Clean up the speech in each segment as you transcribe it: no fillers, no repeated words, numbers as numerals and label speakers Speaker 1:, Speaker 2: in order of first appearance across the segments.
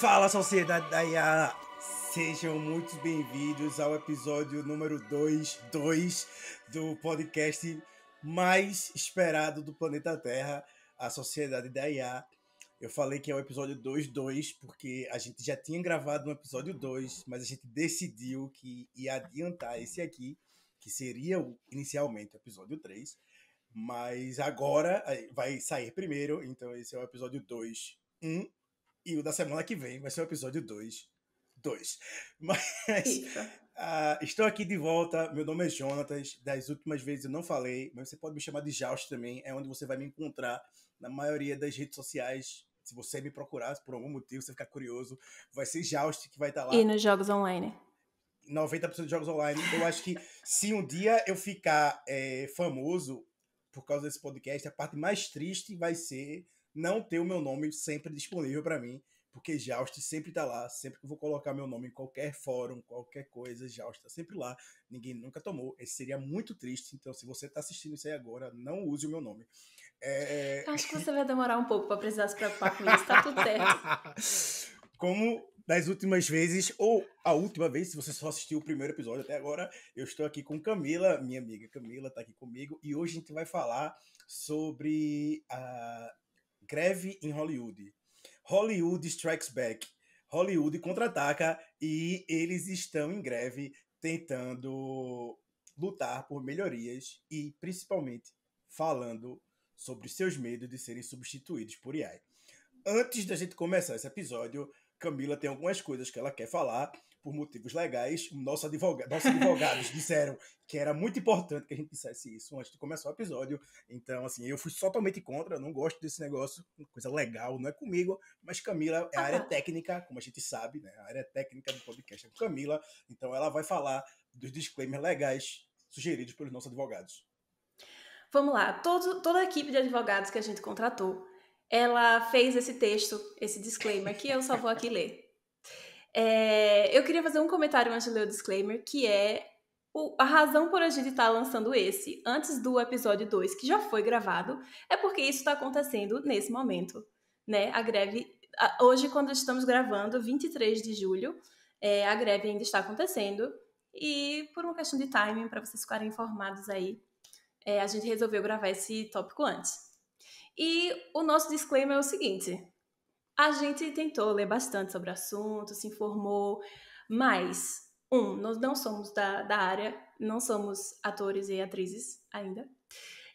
Speaker 1: Fala, sociedade da IA! Sejam muito bem-vindos ao episódio número 2 do podcast mais esperado do planeta Terra, a Sociedade da IA. Eu falei que é o episódio 2 porque a gente já tinha gravado um episódio 2, mas a gente decidiu que ia adiantar esse aqui, que seria inicialmente o episódio 3, mas agora vai sair primeiro, então esse é o episódio 2, 1. E o da semana que vem vai ser o episódio 2. Mas
Speaker 2: Isso.
Speaker 1: estou aqui de volta. Meu nome é Jonatas. Das últimas vezes eu não falei, mas você pode me chamar de Jaust também. É onde você vai me encontrar na maioria das redes sociais. Se você me procurar por algum motivo, você ficar curioso, vai ser Jaust que vai estar lá.
Speaker 2: E nos jogos online.
Speaker 1: 90% de jogos online. Eu acho que se um dia eu ficar famoso por causa desse podcast, a parte mais triste vai ser não ter o meu nome sempre disponível para mim, porque Jaust sempre tá lá, sempre que eu vou colocar meu nome em qualquer fórum, qualquer coisa, Jaust tá sempre lá, ninguém nunca tomou, esse seria muito triste, então se você tá assistindo isso aí agora, não use o meu nome.
Speaker 2: Eu acho que você vai demorar um pouco pra precisar se preocupar com isso, tá tudo certo.
Speaker 1: Como das últimas vezes, ou a última vez, se você só assistiu o primeiro episódio até agora, eu estou aqui com Camila, minha amiga Camila tá aqui comigo, e hoje a gente vai falar sobre a greve em Hollywood. Hollywood Strikes Back. Hollywood contra-ataca e eles estão em greve tentando lutar por melhorias e principalmente falando sobre seus medos de serem substituídos por AI. Antes da gente começar esse episódio, Camila tem algumas coisas que ela quer falar por motivos legais. Nossos advogados disseram que era muito importante que a gente dissesse isso antes de começar o episódio. Então, assim, eu fui totalmente contra, eu não gosto desse negócio, coisa legal, não é comigo, mas Camila é a área técnica, como a gente sabe, né? A área técnica do podcast é com Camila, então ela vai falar dos disclaimers legais sugeridos pelos nossos advogados.
Speaker 2: Vamos lá, toda a equipe de advogados que a gente contratou, ela fez esse texto, esse disclaimer, que eu só vou aqui ler. Eu queria fazer um comentário antes de ler o disclaimer, que é a razão por a gente estar lançando esse antes do episódio 2, que já foi gravado, é porque isso está acontecendo nesse momento, né? A greve, hoje quando estamos gravando, 23 de julho, a greve ainda está acontecendo, e por uma questão de timing, para vocês ficarem informados aí, a gente resolveu gravar esse tópico antes. E o nosso disclaimer é o seguinte: a gente tentou ler bastante sobre o assunto, se informou, mas, nós não somos da área, não somos atores e atrizes ainda.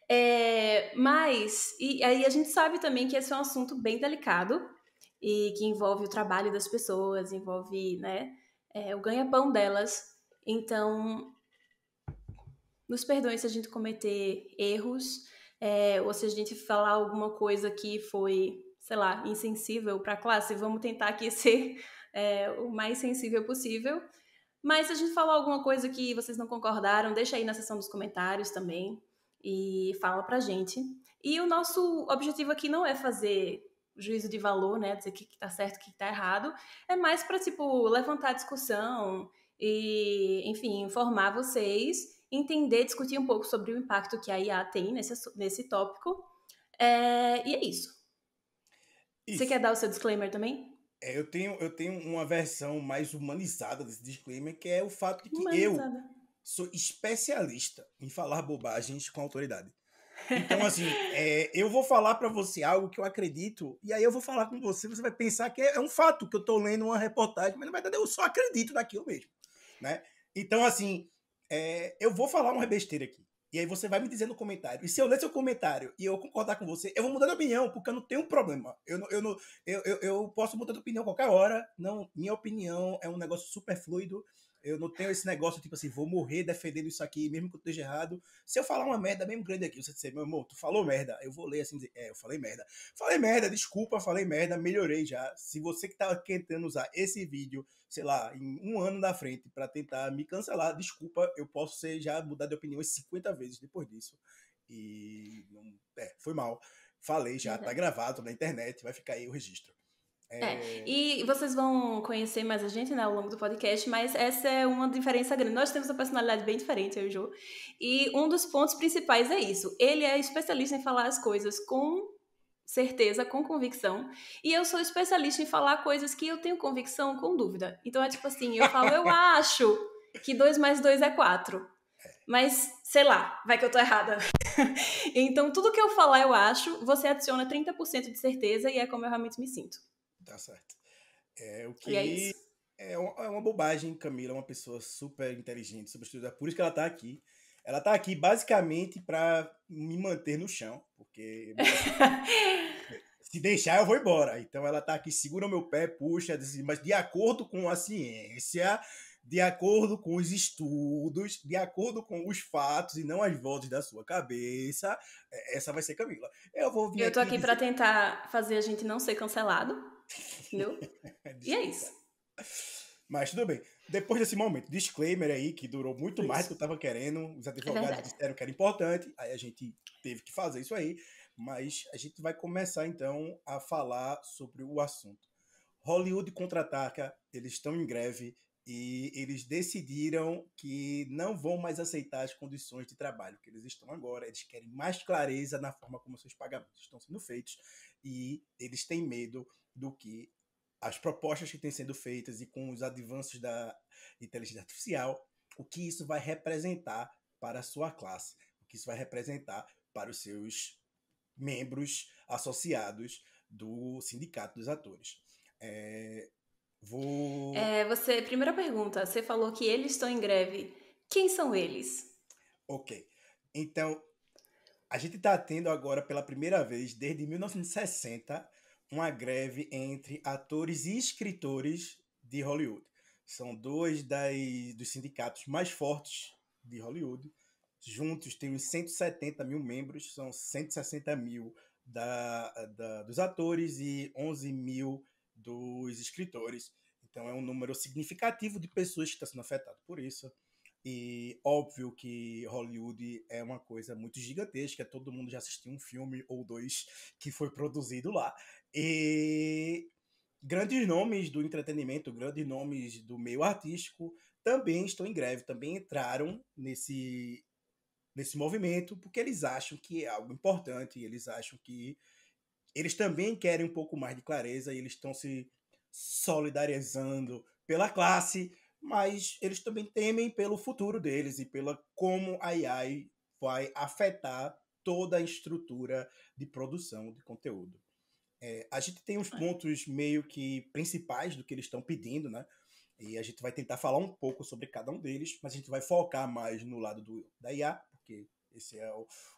Speaker 2: E aí a gente sabe também que esse é um assunto bem delicado e que envolve o trabalho das pessoas, envolve, né, o ganha-pão delas. Então, nos perdoem se a gente cometer erros, ou se a gente falar alguma coisa que foi, sei lá, insensível para a classe. Vamos tentar aqui ser o mais sensível possível. Mas se a gente falar alguma coisa que vocês não concordaram, deixa aí na seção dos comentários também e fala pra gente. E o nosso objetivo aqui não é fazer juízo de valor, né, dizer o que tá certo, o que tá errado, é mais para tipo levantar discussão e, enfim, informar vocês, entender, discutir um pouco sobre o impacto que a IA tem nesse tópico. E é isso. Você quer dar o seu disclaimer também?
Speaker 1: Eu tenho uma versão mais humanizada desse disclaimer, que é o fato de que
Speaker 2: Humanizada.
Speaker 1: eu sou especialista em falar bobagens com autoridade. Então, assim, eu vou falar pra você algo que eu acredito, e aí eu vou falar com você, você vai pensar que é um fato, que eu tô lendo uma reportagem, mas na verdade eu só acredito naquilo mesmo, né? Então, assim, eu vou falar uma besteira aqui. E aí você vai me dizer no comentário. E se eu ler seu comentário e eu concordar com você, eu vou mudar de opinião, porque eu não tenho problema. Eu posso mudar de opinião a qualquer hora. Não, minha opinião é um negócio super fluido. Eu não tenho esse negócio, tipo assim, vou morrer defendendo isso aqui, mesmo que eu esteja errado. Se eu falar uma merda mesmo grande aqui, você disser, meu irmão, tu falou merda, eu vou ler assim, dizer, eu falei merda. Falei merda, desculpa, falei merda, melhorei já. Se você que tá tentando usar esse vídeo, sei lá, em um ano na frente pra tentar me cancelar, desculpa, eu posso já mudar de opinião 50 vezes depois disso. E foi mal. Falei já, tá gravado na internet, vai ficar aí o registro.
Speaker 2: E vocês vão conhecer mais a gente, né, ao longo do podcast, mas essa é uma diferença grande. Nós temos uma personalidade bem diferente, eu e o Jô, e um dos pontos principais é isso. Ele é especialista em falar as coisas com certeza, com convicção, e eu sou especialista em falar coisas que eu tenho convicção com dúvida. Então é tipo assim, eu falo, eu acho que 2 mais 2 é 4. Mas, sei lá, vai que eu tô errada. Então, tudo que eu falar, eu acho, você adiciona 30% de certeza e é como eu realmente me sinto.
Speaker 1: Tá certo. É o
Speaker 2: E é isso.
Speaker 1: que é uma bobagem. Camila é uma pessoa super inteligente, super estudada, por isso que ela tá aqui. Ela tá aqui basicamente para me manter no chão, porque se deixar eu vou embora. Então ela tá aqui, segura o meu pé, puxa, diz assim, mas de acordo com a ciência, de acordo com os estudos, de acordo com os fatos e não as vozes da sua cabeça, essa vai ser Camila. Eu vou vir
Speaker 2: Eu tô
Speaker 1: aqui
Speaker 2: aqui pra
Speaker 1: dizer.
Speaker 2: tentar fazer a gente não ser cancelado, entendeu? E é
Speaker 1: Desculpa.
Speaker 2: isso.
Speaker 1: Mas tudo bem. Depois desse momento, disclaimer aí, que durou muito mais do
Speaker 2: Isso.
Speaker 1: que eu estava querendo, os
Speaker 2: É
Speaker 1: advogados
Speaker 2: verdade.
Speaker 1: disseram que era importante, aí a gente teve que fazer isso aí, mas a gente vai começar então a falar sobre o assunto. Hollywood Contra-Ataca, eles estão em greve e eles decidiram que não vão mais aceitar as condições de trabalho que eles estão agora. Eles querem mais clareza na forma como seus pagamentos estão sendo feitos e eles têm medo do que as propostas que têm sendo feitas e com os avanços da inteligência artificial, o que isso vai representar para a sua classe, o que isso vai representar para os seus membros associados do Sindicato dos Atores. É, vou.
Speaker 2: Primeira pergunta, você falou que eles estão em greve. Quem são eles?
Speaker 1: Ok. Então, a gente está tendo agora, pela primeira vez, desde 1960, uma greve entre atores e escritores de Hollywood. São dois dos sindicatos mais fortes de Hollywood. Juntos tem uns 170 mil membros, são 160 mil dos atores e 11 mil dos escritores. Então é um número significativo de pessoas que estão sendo afetadas por isso. E óbvio que Hollywood é uma coisa muito gigantesca, todo mundo já assistiu um filme ou dois que foi produzido lá. E grandes nomes do entretenimento, grandes nomes do meio artístico também estão em greve, também entraram nesse movimento, porque eles acham que é algo importante, eles acham que eles também querem um pouco mais de clareza e eles estão se solidarizando pela classe, mas eles também temem pelo futuro deles e pela como a AI vai afetar toda a estrutura de produção de conteúdo. A gente tem uns pontos meio que principais do que eles estão pedindo, né? E a gente vai tentar falar um pouco sobre cada um deles, mas a gente vai focar mais no lado da IA, porque esse é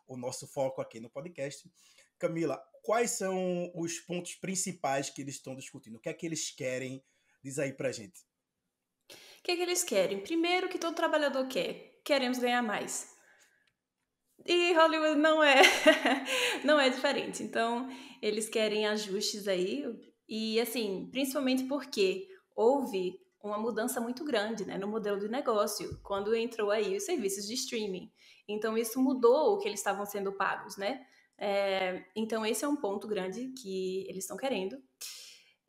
Speaker 1: o nosso foco aqui no podcast. Camila, quais são os pontos principais que eles estão discutindo? O que é que eles querem? Diz aí pra gente.
Speaker 2: O que é que eles querem? Primeiro, que todo trabalhador quer. Queremos ganhar mais. E Hollywood não é não é diferente. Então, eles querem ajustes aí e assim, principalmente porque houve uma mudança muito grande, né, no modelo de negócio quando entrou aí os serviços de streaming. Então, isso mudou o que eles estavam sendo pagos, né? Então, esse é um ponto grande que eles estão querendo.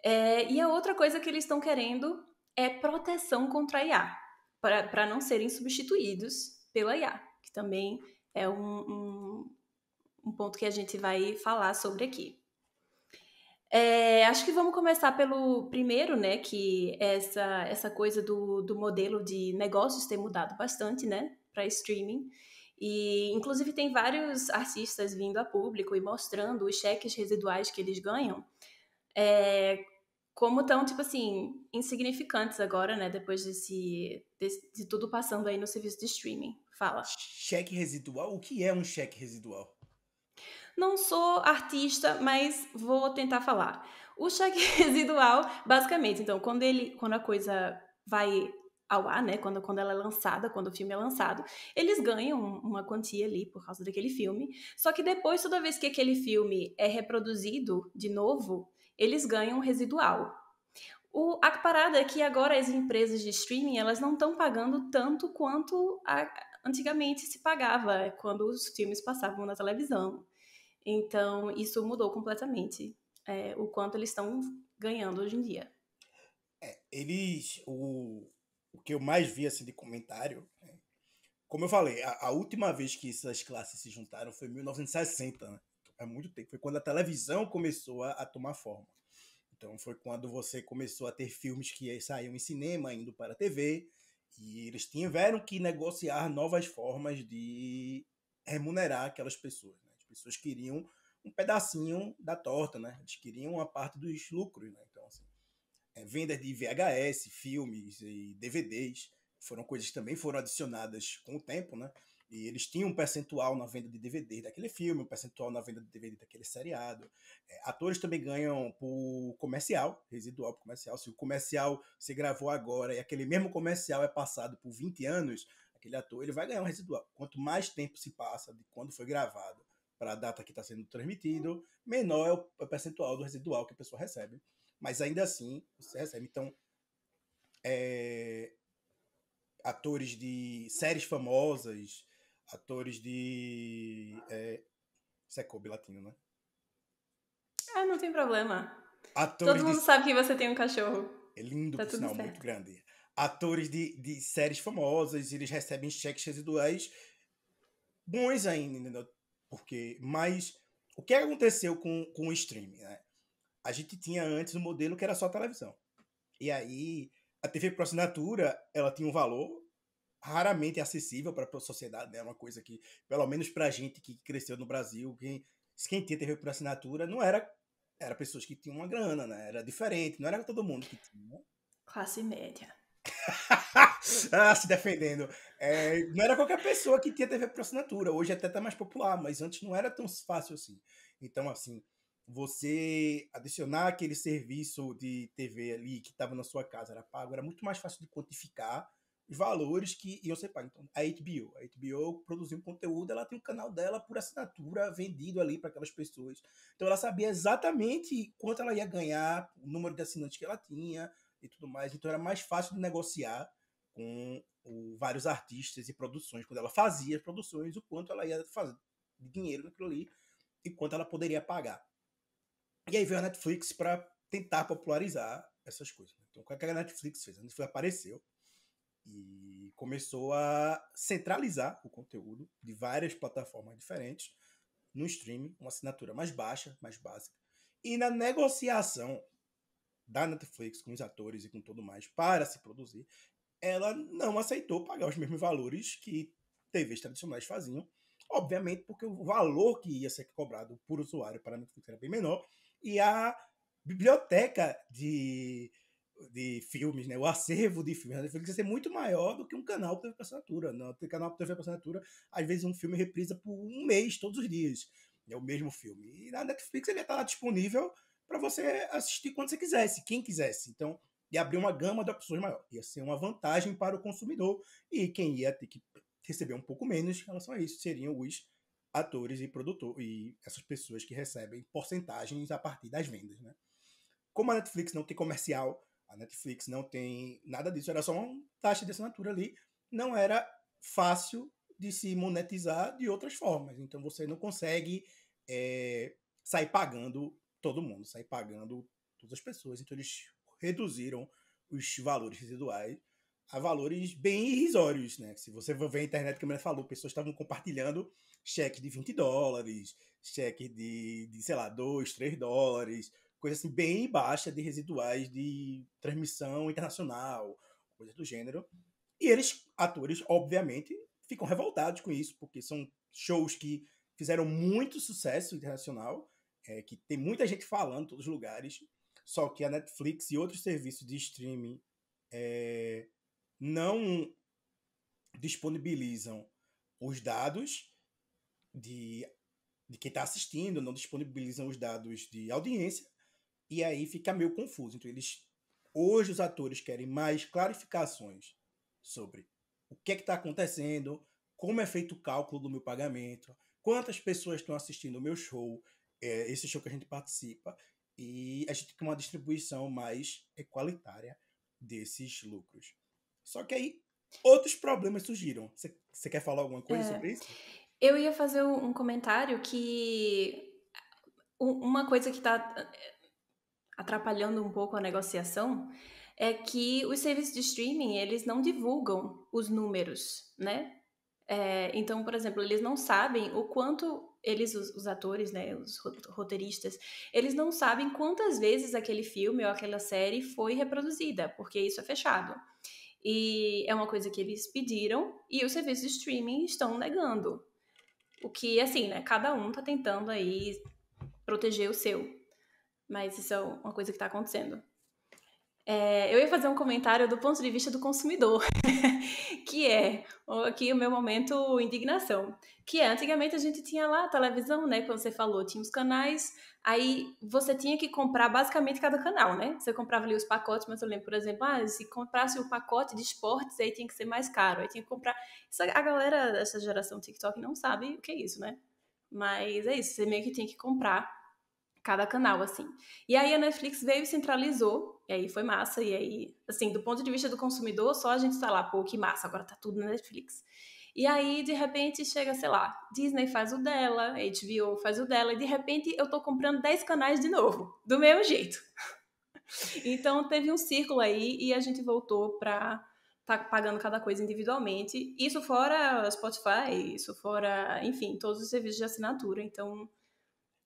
Speaker 2: E a outra coisa que eles estão querendo é proteção contra a IA, para não serem substituídos pela IA, que também é um ponto que a gente vai falar sobre aqui. Acho que vamos começar pelo primeiro, né? Que é essa coisa do modelo de negócios ter mudado bastante, né? Para streaming. E, inclusive, tem vários artistas vindo a público e mostrando os cheques residuais que eles ganham. Como tão, tipo assim, insignificantes agora, né? Depois de tudo passando aí no serviço de streaming. Fala.
Speaker 1: Cheque residual? O que é um cheque residual?
Speaker 2: Não sou artista, mas vou tentar falar. O cheque residual, basicamente, então, quando a coisa vai ao ar, né? Quando ela é lançada, quando o filme é lançado, eles ganham uma quantia ali por causa daquele filme. Só que depois, toda vez que aquele filme é reproduzido de novo, eles ganham um residual. A parada é que agora as empresas de streaming, elas não estão pagando tanto quanto antigamente se pagava quando os filmes passavam na televisão. Então, isso mudou completamente o quanto eles estão ganhando hoje em dia.
Speaker 1: O que eu mais vi assim, de comentário, como eu falei, a última vez que essas classes se juntaram foi em 1960, né? há muito tempo. Foi quando a televisão começou a tomar forma. Então foi quando você começou a ter filmes que saíam em cinema, indo para a TV, e eles tiveram que negociar novas formas de remunerar aquelas pessoas. Né? As pessoas queriam um pedacinho da torta, né? Eles queriam uma parte dos lucros. Né? Então, assim, vendas de VHS, filmes e DVDs foram coisas que também foram adicionadas com o tempo, né? E eles tinham um percentual na venda de DVD daquele filme, um percentual na venda de DVD daquele seriado. Atores também ganham por comercial, residual por comercial. Se o comercial se gravou agora e aquele mesmo comercial é passado por 20 anos, aquele ator ele vai ganhar um residual. Quanto mais tempo se passa de quando foi gravado para a data que está sendo transmitido, menor é o percentual do residual que a pessoa recebe. Mas ainda assim, você recebe. Então, atores de séries famosas, atores de... isso é Kobe latino, né?
Speaker 2: Não tem problema.
Speaker 1: Atores
Speaker 2: Todo
Speaker 1: de...
Speaker 2: mundo sabe que você tem um cachorro.
Speaker 1: É lindo,
Speaker 2: Tá
Speaker 1: por
Speaker 2: tudo
Speaker 1: sinal, muito
Speaker 2: certo.
Speaker 1: grande. Atores de séries famosas, eles recebem cheques residuais bons ainda, entendeu? Mas o que aconteceu com o streaming, né? A gente tinha antes um modelo que era só televisão. E aí, a TV por assinatura, ela tinha um valor raramente acessível para a sociedade, né? Uma coisa que, pelo menos para a gente que cresceu no Brasil, quem tinha TV por assinatura não era pessoas que tinham uma grana, né? Era diferente, não era todo mundo que tinha.
Speaker 2: Classe média.
Speaker 1: Se defendendo. Não era qualquer pessoa que tinha TV por assinatura. Hoje até tá mais popular, mas antes não era tão fácil assim. Então, assim, você adicionar aquele serviço de TV ali que estava na sua casa, era pago, era muito mais fácil de quantificar os valores que iam ser pagos. Então, a HBO produziu um conteúdo, ela tem um canal dela por assinatura vendido ali para aquelas pessoas. Então, ela sabia exatamente quanto ela ia ganhar, o número de assinantes que ela tinha, e tudo mais. Então era mais fácil de negociar com vários artistas e produções, quando ela fazia as produções, o quanto ela ia fazer de dinheiro naquilo ali e quanto ela poderia pagar. E aí veio a Netflix para tentar popularizar essas coisas. Então, o que a Netflix fez? A Netflix apareceu e começou a centralizar o conteúdo de várias plataformas diferentes no streaming, uma assinatura mais baixa, mais básica. E na negociação da Netflix com os atores e com tudo mais para se produzir, ela não aceitou pagar os mesmos valores que TVs tradicionais faziam, obviamente porque o valor que ia ser cobrado por usuário para a Netflix era bem menor e a biblioteca de filmes, né, o acervo de filmes da Netflix ia ser muito maior do que um canal de TV por assinatura. No canal de TV por assinatura, às vezes um filme reprisa por um mês, todos os dias. É o mesmo filme. E na Netflix ele ia estar lá disponível para você assistir quando você quisesse, quem quisesse. Então, ia abrir uma gama de opções maior. Ia ser uma vantagem para o consumidor. E quem ia ter que receber um pouco menos em relação a isso seriam os atores e produtores e essas pessoas que recebem porcentagens a partir das vendas, né? Como a Netflix não tem comercial, a Netflix não tem nada disso, era só uma taxa de assinatura ali, não era fácil de se monetizar de outras formas. Então você não consegue sair pagando todo mundo, sair pagando todas as pessoas. Então eles reduziram os valores residuais a valores bem irrisórios, né? Se você for ver a internet, como ela falou, pessoas estavam compartilhando cheque de $20, cheque de sei lá, $2, $3, coisa assim bem baixa de residuais de transmissão internacional, coisa do gênero. E eles, atores, obviamente, ficam revoltados com isso, porque são shows que fizeram muito sucesso internacional, que tem muita gente falando em todos os lugares, só que a Netflix e outros serviços de streaming não disponibilizam os dados de quem está assistindo, não disponibilizam os dados de audiência, e aí fica meio confuso. Então, hoje os atores querem mais clarificações sobre o que está acontecendo, como é feito o cálculo do meu pagamento, quantas pessoas estão assistindo o meu show, esse show que a gente participa, e a gente tem uma distribuição mais equalitária desses lucros. Só que aí outros problemas surgiram. Você quer falar alguma coisa sobre isso?
Speaker 2: Eu ia fazer um comentário que uma coisa que está atrapalhando um pouco a negociação é que os serviços de streaming, eles não divulgam os números, né? Então, por exemplo, eles não sabem o quanto eles, os atores, né, os roteiristas, eles não sabem quantas vezes aquele filme ou aquela série foi reproduzida, porque isso é fechado. E é uma coisa que eles pediram e os serviços de streaming estão negando. O que, assim, né, cada um tá tentando aí proteger o seu. Mas isso é uma coisa que tá acontecendo. Eu ia fazer um comentário do ponto de vista do consumidor, que é aqui o meu momento indignação. Que é, antigamente a gente tinha lá a televisão, né? Quando você falou, tinha os canais, aí você tinha que comprar basicamente cada canal, né? Você comprava ali os pacotes, mas eu lembro, por exemplo, se comprasse um pacote de esportes, aí tinha que ser mais caro, aí tinha que comprar. Isso, a galera dessa geração TikTok não sabe o que é isso, né? Mas é isso, você meio que tinha que comprar cada canal, assim. E aí a Netflix veio e centralizou, e aí foi massa, e aí, assim, do ponto de vista do consumidor, só a gente tá lá, pô, que massa, agora tá tudo na Netflix. E aí, de repente, chega, sei lá, Disney faz o dela, HBO faz o dela, e de repente eu tô comprando 10 canais de novo, do mesmo jeito. Então teve um círculo aí, e a gente voltou pra tá pagando cada coisa individualmente. Isso fora Spotify, isso fora, enfim, todos os serviços de assinatura. Então,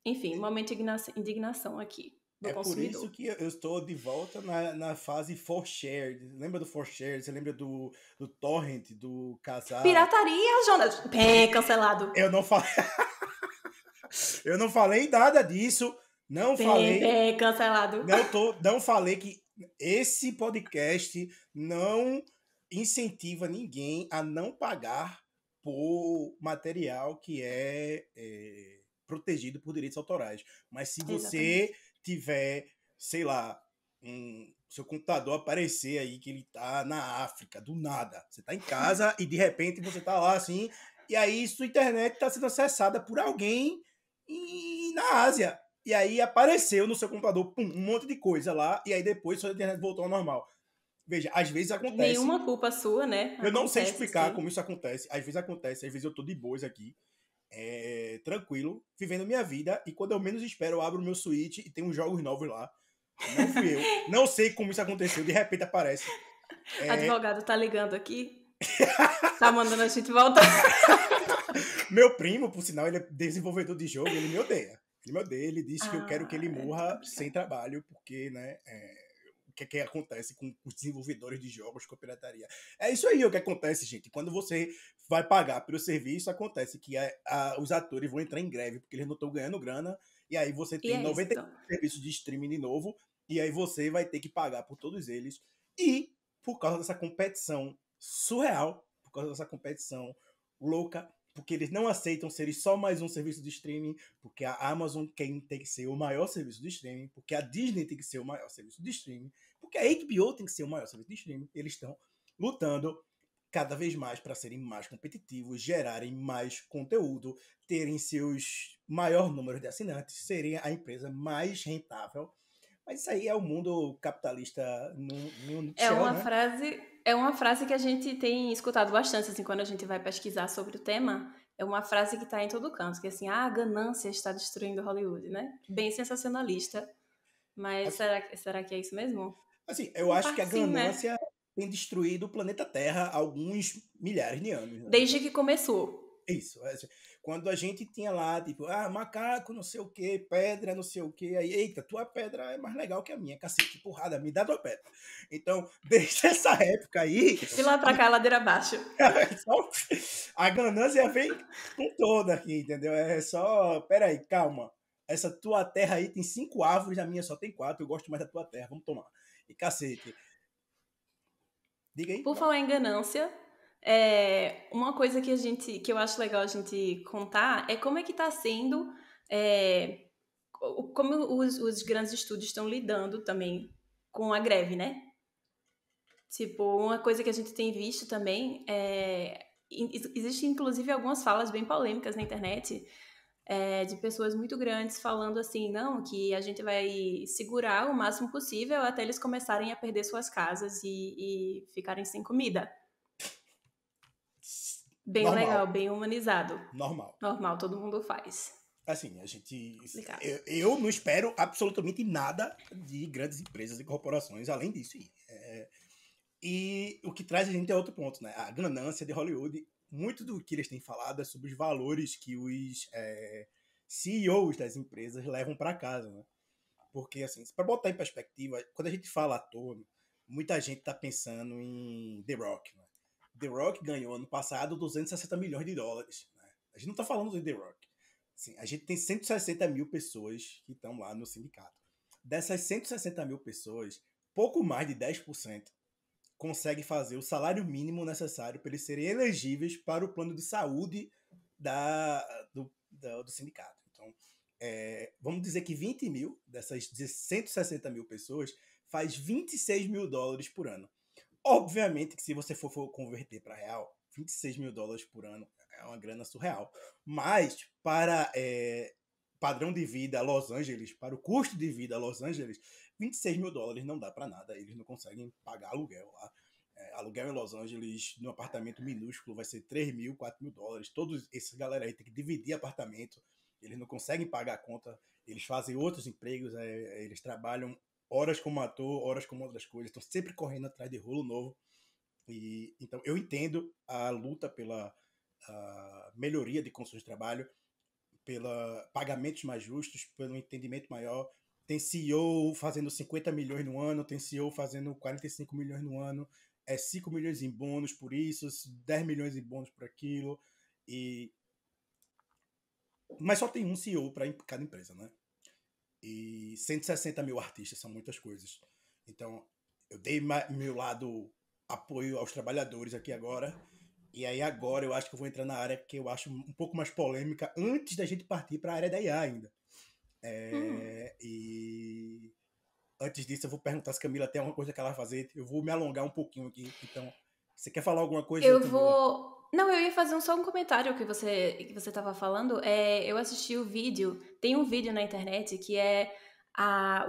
Speaker 2: enfim, momento de indignação aqui do
Speaker 1: É por isso
Speaker 2: consumidor.
Speaker 1: que eu estou de volta na fase for share. Lembra do for share? Você lembra do torrent, do casar?
Speaker 2: Pirataria, Jonas. Pé, cancelado.
Speaker 1: Eu não falei, eu não falei nada disso. Não falei,
Speaker 2: Pé, cancelado.
Speaker 1: não falei que esse podcast não incentiva ninguém a não pagar por material que é protegido por direitos autorais. Mas se
Speaker 2: Exatamente.
Speaker 1: você tiver, sei lá, seu computador aparecer aí que ele tá na África, do nada. Você tá em casa e de repente você tá lá assim, e aí sua internet tá sendo acessada por alguém na Ásia. E aí apareceu no seu computador um monte de coisa lá, e aí depois sua internet voltou ao normal. Veja, às vezes acontece.
Speaker 2: Nenhuma culpa sua, né?
Speaker 1: Eu não sei
Speaker 2: Acontece,
Speaker 1: explicar
Speaker 2: sim.
Speaker 1: como isso acontece. Às vezes acontece, às vezes eu tô de boas aqui, tranquilo, vivendo minha vida, e quando eu menos espero, eu abro o meu Switch e tem uns jogos novos lá. Não fui eu. Não sei como isso aconteceu, de repente aparece.
Speaker 2: Advogado tá ligando aqui. Tá mandando a gente voltar.
Speaker 1: Meu primo, por sinal, ele é desenvolvedor de jogo, ele me odeia. Ele me odeia, ele diz que eu quero que ele
Speaker 2: É
Speaker 1: morra sem
Speaker 2: complicado.
Speaker 1: trabalho, porque, né, o que acontece com os desenvolvedores de jogos com a pirataria. É isso aí o que acontece, gente. Quando você vai pagar pelo serviço, acontece que os atores vão entrar em greve, porque eles não estão ganhando grana, e aí você
Speaker 2: E
Speaker 1: tem
Speaker 2: é isso,
Speaker 1: 90
Speaker 2: então.
Speaker 1: serviços de streaming de novo, e aí você vai ter que pagar por todos eles. E, por causa dessa competição surreal, por causa dessa competição louca, porque eles não aceitam ser só mais um serviço de streaming, porque a Amazon tem que ser o maior serviço de streaming, porque a Disney tem que ser o maior serviço de streaming, porque a HBO tem que ser o maior serviço de streaming. Eles estão lutando cada vez mais para serem mais competitivos, gerarem mais conteúdo, terem seus maior número de assinantes, serem a empresa mais rentável. Mas isso aí é o mundo capitalista no
Speaker 2: É
Speaker 1: nutshell,
Speaker 2: uma
Speaker 1: né?
Speaker 2: frase, é uma frase que a gente tem escutado bastante, assim, quando a gente vai pesquisar sobre o tema. É uma frase que está em todo canto, que é assim, a ganância está destruindo Hollywood, né? Bem sensacionalista. Mas
Speaker 1: Assim,
Speaker 2: será que é isso mesmo?
Speaker 1: eu
Speaker 2: Em
Speaker 1: acho que a
Speaker 2: parte sim, né?
Speaker 1: ganância tem destruído o planeta Terra há alguns milhares de anos, né?
Speaker 2: Desde
Speaker 1: Então,
Speaker 2: que começou.
Speaker 1: isso. Assim, quando a gente tinha lá, tipo, macaco, não sei o que, pedra, não sei o que, aí, eita, tua pedra é mais legal que a minha, cacete, porrada, me dá tua pedra. Então, desde essa época aí,
Speaker 2: De lá pra cá, ladeira abaixo.
Speaker 1: só a ganância vem com toda aqui, entendeu? É só, peraí, calma. Essa tua terra aí tem 5 árvores, a minha só tem 4, eu gosto mais da tua terra, vamos tomar. E cacete. Diga aí,
Speaker 2: Por
Speaker 1: vai.
Speaker 2: falar em ganância, uma coisa que eu acho legal a gente contar é como é que tá sendo, como os grandes estúdios estão lidando também com a greve, né? Tipo, uma coisa que a gente tem visto também existe inclusive algumas falas bem polêmicas na internet de pessoas muito grandes falando assim, não, que a gente vai segurar o máximo possível até eles começarem a perder suas casas e ficarem sem comida. Bem
Speaker 1: Normal,
Speaker 2: legal, bem humanizado.
Speaker 1: normal.
Speaker 2: Normal, todo mundo faz.
Speaker 1: Assim, a gente.
Speaker 2: Complicado.
Speaker 1: Eu não espero absolutamente nada de grandes empresas e corporações além disso. E o que traz a gente é outro ponto, né? A ganância de Hollywood. Muito do que eles têm falado é sobre os valores que os CEOs das empresas levam para casa, né? Porque, assim, para botar em perspectiva, quando a gente fala ator, muita gente está pensando em The Rock, né? The Rock ganhou ano passado 260 milhões de dólares. Né? A gente não está falando de The Rock. Assim, a gente tem 160 mil pessoas que estão lá no sindicato. Dessas 160 mil pessoas, pouco mais de 10% consegue fazer o salário mínimo necessário para eles serem elegíveis para o plano de saúde do sindicato. Então, vamos dizer que 20 mil dessas 160 mil pessoas faz 26 mil dólares por ano. Obviamente que se você for converter para real, 26 mil dólares por ano é uma grana surreal. Mas para padrão de vida Los Angeles, para o custo de vida Los Angeles, 26 mil dólares não dá para nada. Eles não conseguem pagar aluguel lá. Aluguel em Los Angeles, num apartamento minúsculo, vai ser 3 mil, 4 mil dólares. Todos esses galera aí tem que dividir apartamento. Eles não conseguem pagar a conta. Eles fazem outros empregos. Eles trabalham horas como ator, horas como outras coisas. Estão sempre correndo atrás de rolo novo. Então, eu entendo a luta pela melhoria de condições de trabalho, pela pagamentos mais justos, pelo entendimento maior. Tem CEO fazendo 50 milhões no ano, tem CEO fazendo 45 milhões no ano, 5 milhões em bônus por isso, 10 milhões em bônus por aquilo. Mas só tem um CEO para cada empresa, né? E 160 mil artistas são muitas coisas. Então, eu dei meu lado apoio aos trabalhadores aqui agora. E aí agora eu acho que eu vou entrar na área que eu acho um pouco mais polêmica antes da gente partir para a área da IA ainda. E antes disso eu vou perguntar se Camila tem alguma coisa que ela vai fazer. Eu vou me alongar um pouquinho aqui. Então, você quer falar alguma coisa,
Speaker 2: Eu
Speaker 1: Camila?
Speaker 2: vou. Não, eu ia fazer só um comentário que você estava falando. Eu assisti o vídeo. Tem um vídeo na internet que é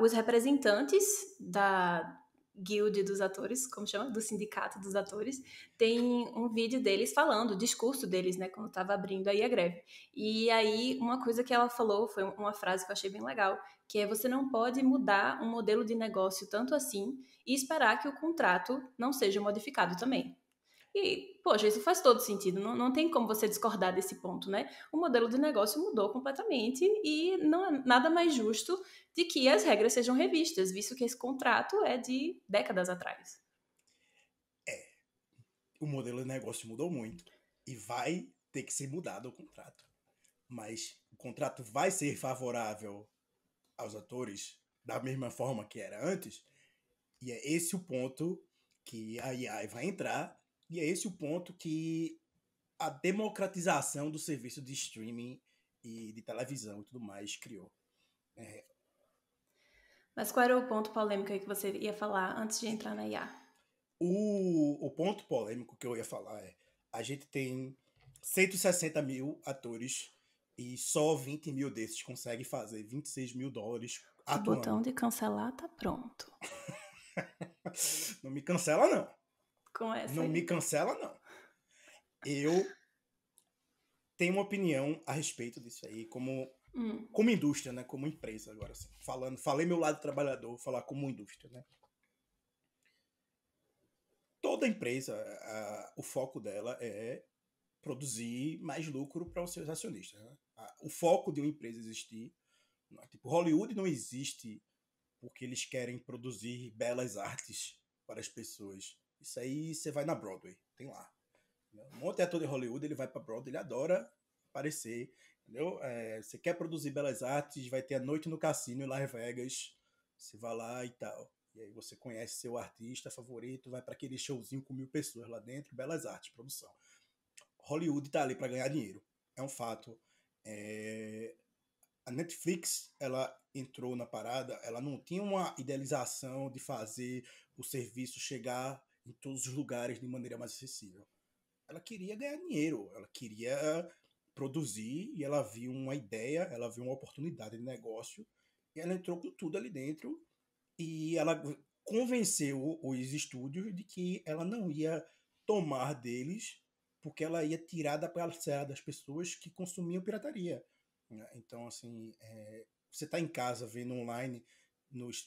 Speaker 2: os representantes da Guild dos atores, como chama? Do sindicato dos atores. Tem um vídeo deles falando, o discurso deles, né? Quando estava abrindo aí a greve. E aí, uma coisa que ela falou foi uma frase que eu achei bem legal, que é: você não pode mudar um modelo de negócio tanto assim e esperar que o contrato não seja modificado também. E, poxa, isso faz todo sentido. Não tem como você discordar desse ponto, né? O modelo de negócio mudou completamente e não é nada mais justo de que as regras sejam revistas, visto que esse contrato é de décadas atrás.
Speaker 1: O modelo de negócio mudou muito e vai ter que ser mudado o contrato. Mas o contrato vai ser favorável aos atores da mesma forma que era antes? E é esse o ponto que a AI vai entrar, e é esse o ponto que a democratização do serviço de streaming e de televisão e tudo mais criou.
Speaker 2: Mas qual era o ponto polêmico aí que você ia falar antes de entrar na IA?
Speaker 1: O ponto polêmico que eu ia falar é: a gente tem 160 mil atores e só 20 mil desses conseguem fazer 26 mil dólares
Speaker 2: O botão
Speaker 1: atuando.
Speaker 2: de cancelar tá pronto.
Speaker 1: Não me cancela, não.
Speaker 2: Com essa
Speaker 1: Não me
Speaker 2: aí.
Speaker 1: cancela, não. Eu tenho uma opinião a respeito disso aí, como indústria, né? Como empresa, agora assim. Falei meu lado trabalhador, falar como indústria, né? Toda empresa, o foco dela é produzir mais lucro para os seus acionistas. Né? O foco de uma empresa existir, né? Tipo, Hollywood não existe porque eles querem produzir belas artes para as pessoas. Isso aí você vai na Broadway, tem lá. Um monte de ator de Hollywood, ele vai para Broadway, ele adora aparecer, entendeu? Você quer produzir belas artes, vai ter a noite no cassino em Las Vegas, você vai lá e tal. E aí você conhece seu artista favorito, vai para aquele showzinho com 1.000 pessoas lá dentro, belas artes, produção. Hollywood tá ali para ganhar dinheiro, é um fato. A Netflix, ela entrou na parada, ela não tinha uma idealização de fazer o serviço chegar em todos os lugares de maneira mais acessível. Ela queria ganhar dinheiro, ela queria produzir e ela viu uma ideia, ela viu uma oportunidade de negócio e ela entrou com tudo ali dentro e ela convenceu os estúdios de que ela não ia tomar deles porque ela ia tirar da parcela das pessoas que consumiam pirataria. Então, assim, você está em casa vendo online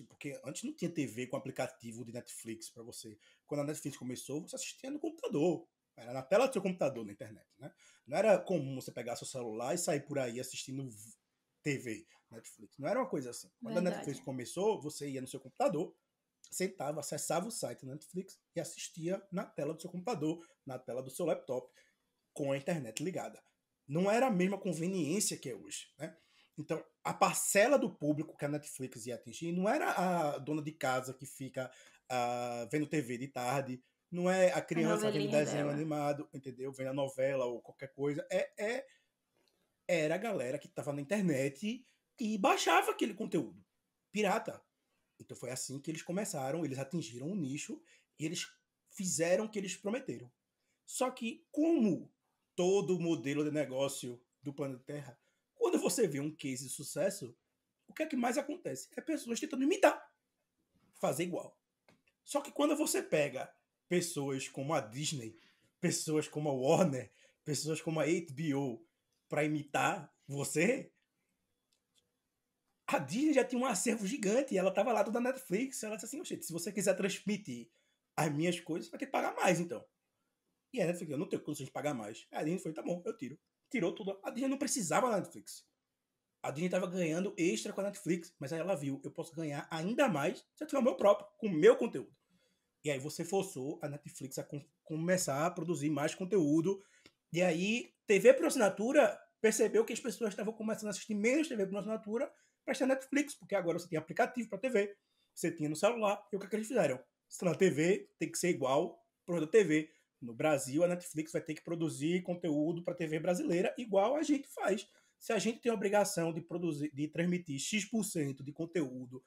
Speaker 1: Porque antes não tinha TV com aplicativo de Netflix para você. Quando a Netflix começou, você assistia no computador. Era na tela do seu computador na internet, né? Não era comum você pegar seu celular e sair por aí assistindo TV, Netflix. Não era uma coisa assim. Quando a Netflix
Speaker 2: Verdade.
Speaker 1: começou, você ia no seu computador, sentava, acessava o site da Netflix e assistia na tela do seu computador, na tela do seu laptop, com a internet ligada. Não era a mesma conveniência que é hoje, né? Então, a parcela do público que a Netflix ia atingir não era a dona de casa que fica vendo TV de tarde, não é a
Speaker 2: A
Speaker 1: criança vendo
Speaker 2: novelinha
Speaker 1: desenho
Speaker 2: dela.
Speaker 1: animado, entendeu? Vendo a novela ou qualquer coisa. Era a galera que estava na internet e baixava aquele conteúdo pirata. Então foi assim que eles começaram, eles atingiram um nicho e eles fizeram o que eles prometeram. Só que, como todo modelo de negócio do planeta Terra, quando você vê um case de sucesso, o que é que mais acontece? É pessoas tentando imitar, fazer igual. Só que quando você pega pessoas como a Disney, pessoas como a Warner, pessoas como a HBO para imitar você, a Disney já tinha um acervo gigante e ela tava lá toda na Netflix. Ela disse assim: gente, se você quiser transmitir as minhas coisas, vai ter que pagar mais então. E a Netflix, eu não tenho condições de pagar mais. A Disney foi: tá bom, eu tiro. Tirou tudo. A Disney não precisava da Netflix. A Disney tava ganhando extra com a Netflix, mas aí ela viu: eu posso ganhar ainda mais se eu tiver o meu próprio, com o meu conteúdo. E aí você forçou a Netflix a começar a produzir mais conteúdo. E aí, TV por assinatura percebeu que as pessoas estavam começando a assistir menos TV por assinatura para estar Netflix, porque agora você tem aplicativo para TV, você tinha no celular. E o que eles fizeram? Se na TV tem que ser igual para a TV. No Brasil, a Netflix vai ter que produzir conteúdo para a TV brasileira igual a gente faz. Se a gente tem a obrigação de produzir, de transmitir X% de conteúdo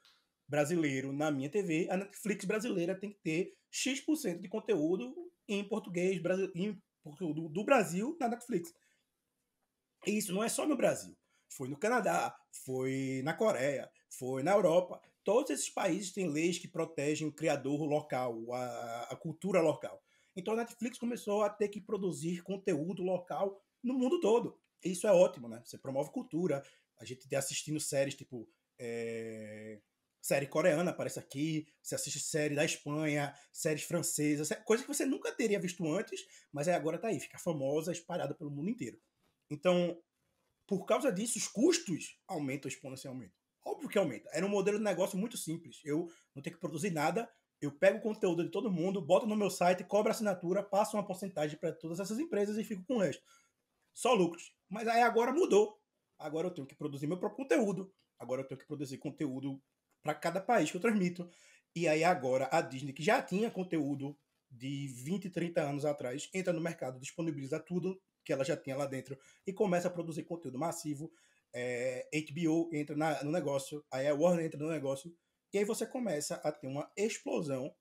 Speaker 1: brasileiro na minha TV, a Netflix brasileira tem que ter X% de conteúdo em português do Brasil na Netflix. E isso não é só no Brasil. Foi no Canadá, foi na Coreia, foi na Europa. Todos esses países têm leis que protegem o criador local, a cultura local. Então a Netflix começou a ter que produzir conteúdo local no mundo todo. E isso é ótimo, né? Você promove cultura. A gente está assistindo séries tipo série coreana aparece aqui, você assiste série da Espanha, séries francesas, coisa que você nunca teria visto antes, mas aí agora tá aí, fica famosa, espalhada pelo mundo inteiro. Então, por causa disso, os custos aumentam exponencialmente. Óbvio que aumenta. Era um modelo de negócio muito simples. Eu não tenho que produzir nada, eu pego o conteúdo de todo mundo, boto no meu site, cobro assinatura, passo uma porcentagem para todas essas empresas e fico com o resto. Só lucros. Mas aí agora mudou. Agora eu tenho que produzir meu próprio conteúdo. Agora eu tenho que produzir conteúdo para cada país que eu transmito. E aí agora a Disney, que já tinha conteúdo de 20, 30 anos atrás, entra no mercado, disponibiliza tudo que ela já tinha lá dentro e começa a produzir conteúdo massivo. HBO entra no negócio, aí a Warner entra no negócio, e aí você começa a ter uma explosão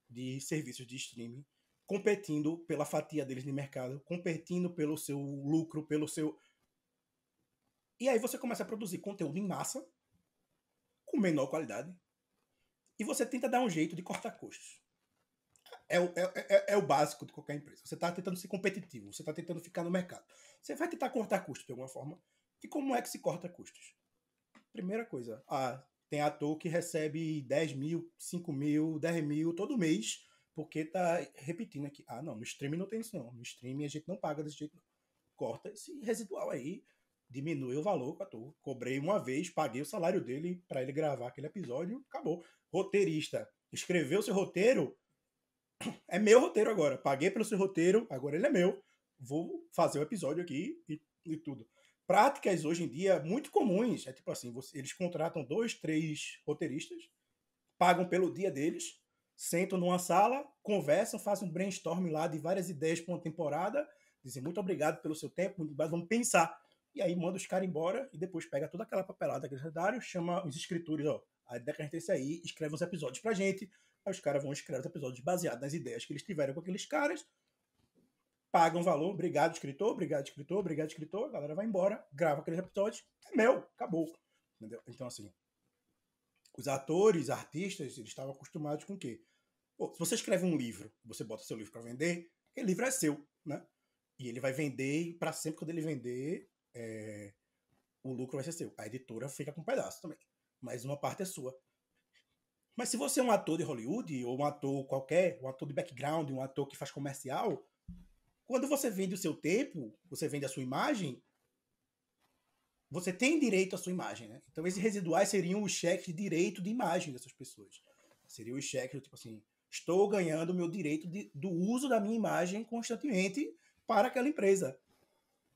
Speaker 1: de serviços de streaming competindo pela fatia deles de mercado, competindo pelo seu lucro, pelo seu... E aí você começa a produzir conteúdo em massa, com menor qualidade, e você tenta dar um jeito de cortar custos. É o básico de qualquer empresa. Você está tentando ser competitivo, você está tentando ficar no mercado. Você vai tentar cortar custos de alguma forma. E como é que se corta custos? Primeira coisa, tem ator que recebe 10 mil, 5 mil, 10 mil todo mês, porque tá repetindo aqui. Não, no streaming não tem isso não. No streaming a gente não paga desse jeito não. Corta esse residual aí, diminui o valor com o ator. Cobrei uma vez, paguei o salário dele para ele gravar aquele episódio, acabou. Roteirista, escreveu seu roteiro, é meu roteiro agora. Paguei pelo seu roteiro, agora ele é meu. Vou fazer o episódio aqui e tudo. Práticas hoje em dia muito comuns. É tipo assim, eles contratam 2, 3 roteiristas, pagam pelo dia deles, sentam numa sala, conversam, fazem um brainstorm lá de várias ideias para uma temporada, dizem muito obrigado pelo seu tempo, muito obrigado, vamos pensar. E aí manda os caras embora e depois pega toda aquela papelada que eles daram, chama os escritores, a ideia que a gente tem isso aí, escreve uns episódios pra gente. Aí os caras vão escrever os episódios baseados nas ideias que eles tiveram com aqueles caras, pagam valor, obrigado escritor, obrigado escritor, obrigado escritor, a galera vai embora, grava aqueles episódios, é meu, acabou. Entendeu? Então, assim, os atores, artistas, eles estavam acostumados com o quê? Pô, se você escreve um livro, você bota seu livro para vender, aquele livro é seu, né? E ele vai vender, para sempre quando ele vender, o lucro vai ser seu. A editora fica com um pedaço também, mas uma parte é sua. Mas se você é um ator de Hollywood, ou um ator qualquer, um ator de background, um ator que faz comercial, quando você vende o seu tempo, você vende a sua imagem, você tem direito à sua imagem, né? Então esses residuais seriam os cheques de direito de imagem dessas pessoas. Seriam os cheques, tipo assim, estou ganhando o meu direito do uso da minha imagem constantemente para aquela empresa.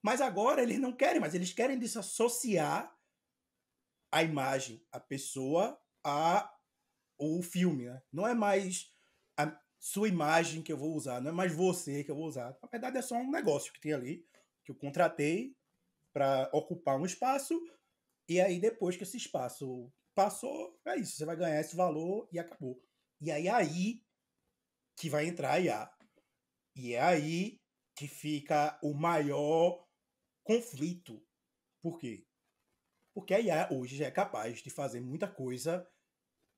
Speaker 1: Mas agora eles não querem mais, eles querem desassociar a imagem, a pessoa, a o filme, né? Não é mais a sua imagem que eu vou usar, não é mais você que eu vou usar. Na verdade, é só um negócio que tem ali, que eu contratei para ocupar um espaço, e aí depois que esse espaço passou, é isso, você vai ganhar esse valor e acabou. E aí que vai entrar a IA. E é aí que fica o maior conflito. Por quê? Porque a IA hoje já é capaz de fazer muita coisa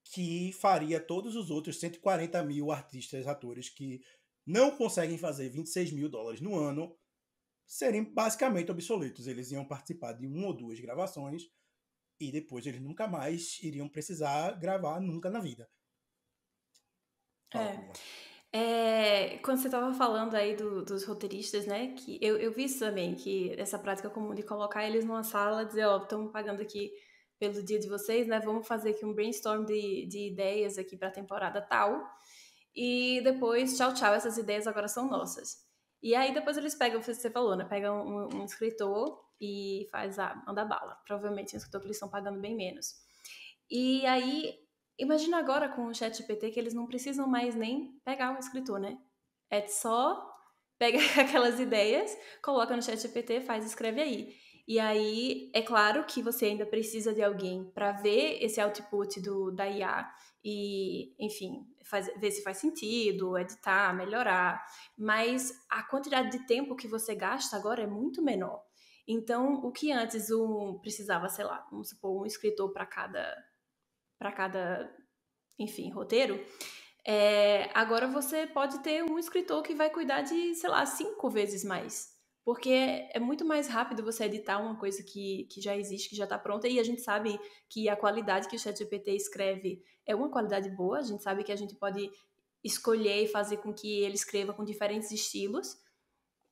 Speaker 1: que faria todos os outros 140 mil artistas, atores que não conseguem fazer 26 mil dólares no ano serem basicamente obsoletos. Eles iam participar de uma ou duas gravações e depois eles nunca mais iriam precisar gravar nunca na vida. Fala, Camila.
Speaker 2: Quando você estava falando aí dos roteiristas, né? Que eu vi isso também, que essa prática comum de colocar eles numa sala, dizer, ó, estamos pagando aqui pelo dia de vocês, né? Vamos fazer aqui um brainstorm de ideias aqui para a temporada tal. E depois, tchau, tchau, essas ideias agora são nossas. E aí depois eles pegam, você falou, né? Pegam um escritor e faz manda bala. Provavelmente um escritor que eles estão pagando bem menos. E aí, imagina agora com o ChatGPT que eles não precisam mais nem pegar um escritor, né? É só pega aquelas ideias, coloca no ChatGPT, faz, escreve aí. E aí, é claro que você ainda precisa de alguém para ver esse output da IA e, enfim, ver se faz sentido, editar, melhorar. Mas a quantidade de tempo que você gasta agora é muito menor. Então, o que antes precisava, sei lá, vamos supor, um escritor para cada, enfim, roteiro, agora você pode ter um escritor que vai cuidar de, sei lá, 5 vezes mais. Porque é muito mais rápido você editar uma coisa que já existe, que já está pronta, e a gente sabe que a qualidade que o ChatGPT escreve é uma qualidade boa, a gente sabe que a gente pode escolher e fazer com que ele escreva com diferentes estilos,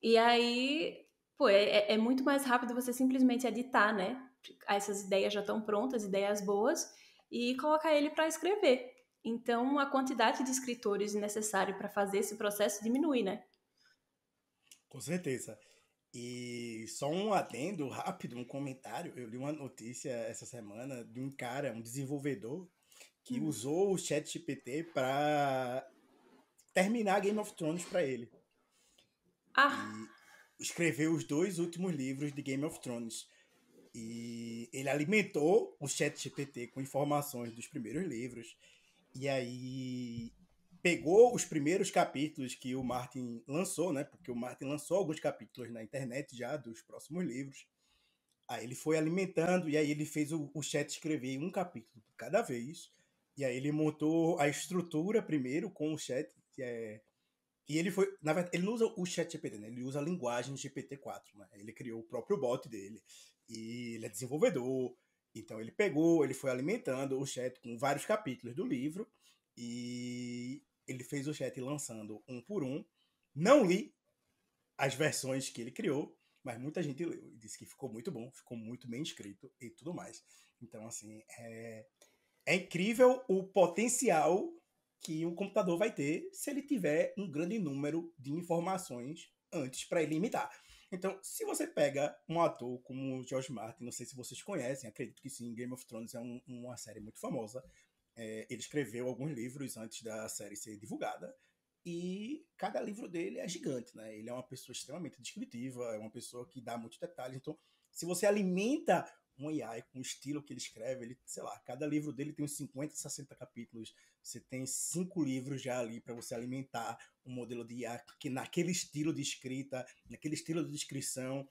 Speaker 2: e aí, pô, é muito mais rápido você simplesmente editar, né? Essas ideias já estão prontas, ideias boas, e colocar ele para escrever. Então, a quantidade de escritores necessária para fazer esse processo diminui, né?
Speaker 1: Com certeza. E só um adendo rápido, um comentário. Eu li uma notícia essa semana de um cara, um desenvolvedor, que usou o ChatGPT para terminar Game of Thrones para ele.
Speaker 2: Ah,
Speaker 1: E escreveu os 2 últimos livros de Game of Thrones. E ele alimentou o ChatGPT com informações dos primeiros livros. E aí pegou os primeiros capítulos que o Martin lançou, né? Porque o Martin lançou alguns capítulos na internet já dos próximos livros. Aí ele foi alimentando e aí ele fez o chat escrever um capítulo por cada vez. E aí ele montou a estrutura primeiro com o chat, que é e ele foi, na verdade, ele não usa o chat GPT, né? Ele usa a linguagem GPT-4, né? Ele criou o próprio bot dele e ele é desenvolvedor. Então ele pegou, ele foi alimentando o chat com vários capítulos do livro e ele fez o chat lançando um por um. Não li as versões que ele criou, mas muita gente leu e disse que ficou muito bom, ficou muito bem escrito e tudo mais. Então, assim, é incrível o potencial que um computador vai ter se ele tiver um grande número de informações antes para ele imitar. Então, se você pega um ator como o George Martin, não sei se vocês conhecem, acredito que sim, Game of Thrones é uma série muito famosa. Ele escreveu alguns livros antes da série ser divulgada e cada livro dele é gigante, né? Ele é uma pessoa extremamente descritiva, é uma pessoa que dá muitos detalhes. Então, se você alimenta um AI com o estilo que ele escreve, ele, sei lá, cada livro dele tem uns 50, 60 capítulos. Você tem 5 livros já ali para você alimentar um modelo de IA que naquele estilo de escrita, naquele estilo de descrição.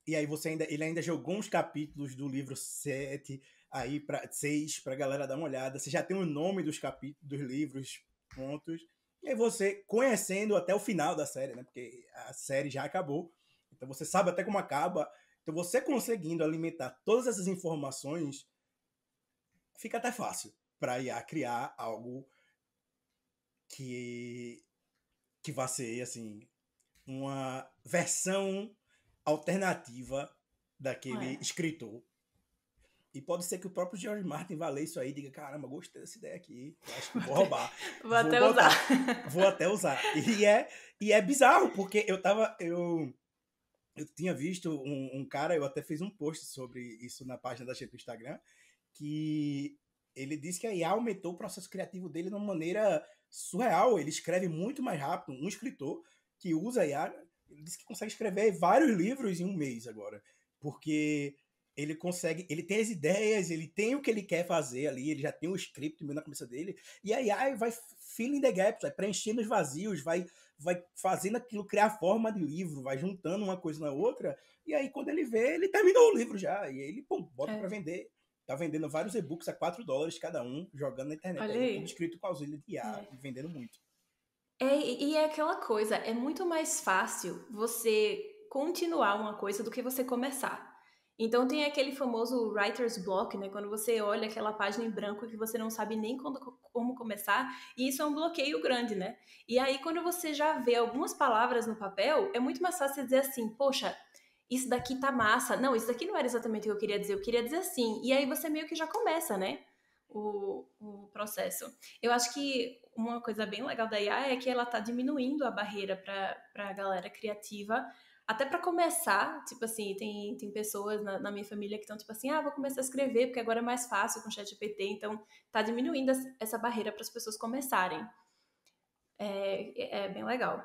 Speaker 1: E aí ele ainda jogou uns capítulos do livro 7 aí para 6 para a galera dar uma olhada. Você já tem o nome dos capítulos dos livros prontos. E aí você conhecendo até o final da série, né? Porque a série já acabou. Então você sabe até como acaba. Então você conseguindo alimentar todas essas informações, fica até fácil. para IA criar algo que vai ser, assim, uma versão alternativa daquele
Speaker 2: É.
Speaker 1: escritor. E pode ser que o próprio George Martin vá ler isso aí e diga, caramba, gostei dessa ideia aqui, eu acho que vou roubar,
Speaker 2: Vou
Speaker 1: vou
Speaker 2: até usar.
Speaker 1: botar, vou até usar. E é bizarro, porque eu tinha visto um cara, eu até fiz um post sobre isso na página da gente do Instagram, que ele disse que a IA aumentou o processo criativo dele de uma maneira surreal. Ele escreve muito mais rápido. Um escritor que usa a IA, ele disse que consegue escrever vários livros em um mês agora. Porque ele consegue, ele tem as ideias, ele tem o que ele quer fazer ali, ele já tem o script meio na cabeça dele, e a IA vai filling the gaps, vai preenchendo os vazios, vai fazendo aquilo criar forma de livro, vai juntando uma coisa na outra, e aí quando ele vê, ele terminou o livro já, e aí ele, pum, bota para vender. Tá vendendo vários e-books a $4 cada um, jogando na internet
Speaker 2: Olha
Speaker 1: aí, tudo
Speaker 2: aí.
Speaker 1: escrito com auxílio de IA
Speaker 2: É.
Speaker 1: e vendendo muito.
Speaker 2: E é aquela coisa, é muito mais fácil você continuar uma coisa do que você começar. Então tem aquele famoso writer's block, né? Quando você olha aquela página em branco que você não sabe nem como começar, e isso é um bloqueio grande, né? E aí quando você já vê algumas palavras no papel, é muito mais fácil dizer assim, poxa, isso daqui tá massa. Não, isso daqui não era exatamente o que eu queria dizer assim. E aí você meio que já começa, né? O processo. Eu acho que uma coisa bem legal da IA é que ela tá diminuindo a barreira para a galera criativa. Até para começar, tipo assim, tem pessoas na minha família que estão tipo assim, vou começar a escrever porque agora é mais fácil com o ChatGPT, então tá diminuindo essa barreira para as pessoas começarem. É bem legal.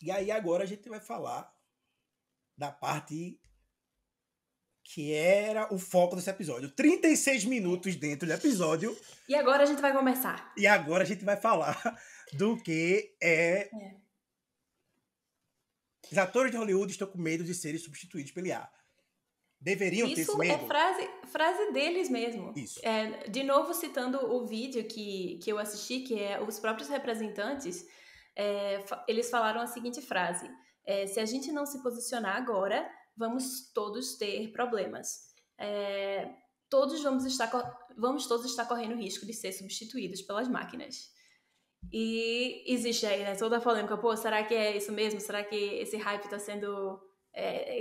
Speaker 1: E aí agora a gente vai falar da parte que era o foco desse episódio. 36 minutos dentro do episódio.
Speaker 2: E agora a gente vai começar.
Speaker 1: E agora a gente vai falar do que é... Os atores de Hollywood estão com medo de serem substituídos pela IA. Deveriam ter
Speaker 2: Isso
Speaker 1: esse
Speaker 2: é
Speaker 1: medo?
Speaker 2: frase deles mesmo.
Speaker 1: Isso.
Speaker 2: De novo, citando o vídeo que eu assisti, que é os próprios representantes, eles falaram a seguinte frase: se a gente não se posicionar agora, vamos todos ter problemas. Todos vamos todos estar correndo risco de ser substituídos pelas máquinas. E existe aí, né, toda a polêmica, pô, será que é isso mesmo? Será que esse hype está sendo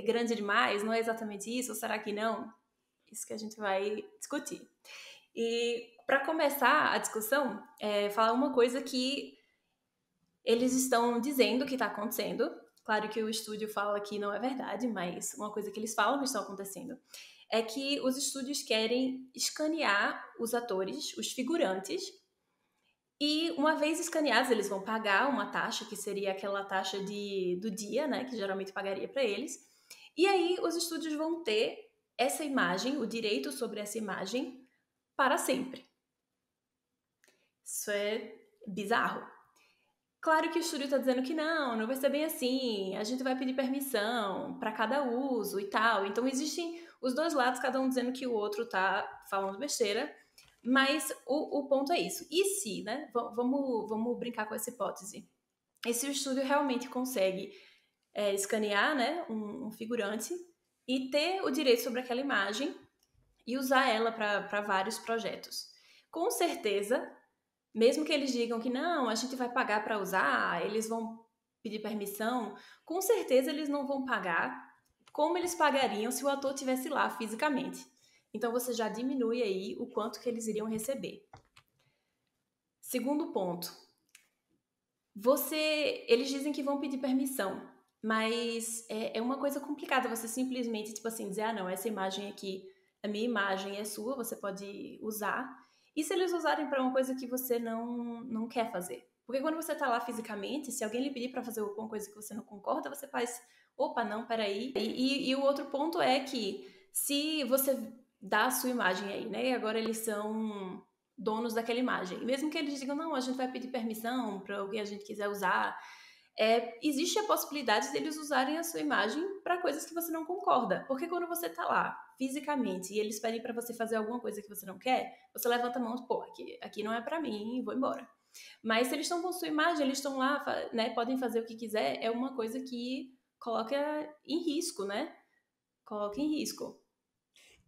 Speaker 2: grande demais? Não é exatamente isso? Ou será que não? Isso que a gente vai discutir. E para começar a discussão, falar uma coisa que eles estão dizendo que está acontecendo. Claro que o estúdio fala que não é verdade, mas uma coisa que eles falam que está acontecendo é que os estúdios querem escanear os atores, os figurantes, e uma vez escaneados, eles vão pagar uma taxa, que seria aquela taxa do dia, né, que geralmente pagaria para eles. E aí os estúdios vão ter essa imagem, o direito sobre essa imagem, para sempre. Isso é bizarro. Claro que o estúdio está dizendo que não vai ser bem assim, a gente vai pedir permissão para cada uso e tal. Então existem os dois lados, cada um dizendo que o outro tá falando besteira. Mas o ponto é isso. E se, né? Vamos brincar com essa hipótese. E se o estúdio realmente consegue escanear, né, um figurante e ter o direito sobre aquela imagem e usar ela para vários projetos? Com certeza, mesmo que eles digam que não, a gente vai pagar para usar, eles vão pedir permissão, com certeza eles não vão pagar como eles pagariam se o ator estivesse lá fisicamente. Então você já diminui aí o quanto que eles iriam receber. Segundo ponto, eles dizem que vão pedir permissão, mas é uma coisa complicada você simplesmente, tipo assim, dizer, não, essa imagem aqui, a minha imagem é sua, você pode usar. E se eles usarem para uma coisa que você não quer fazer? Porque quando você tá lá fisicamente, se alguém lhe pedir para fazer alguma coisa que você não concorda, você faz, opa, não, peraí. E o outro ponto é que se você dá a sua imagem aí, né, e agora eles são donos daquela imagem. E mesmo que eles digam, não, a gente vai pedir permissão para o que a gente quiser usar, existe a possibilidade deles usarem a sua imagem para coisas que você não concorda. Porque quando você tá lá, fisicamente, e eles pedem para você fazer alguma coisa que você não quer, você levanta a mão e, pô, aqui não é para mim, vou embora. Mas se eles estão com sua imagem, eles estão lá, né, podem fazer o que quiser, é uma coisa que coloca em risco, né? Coloca em risco.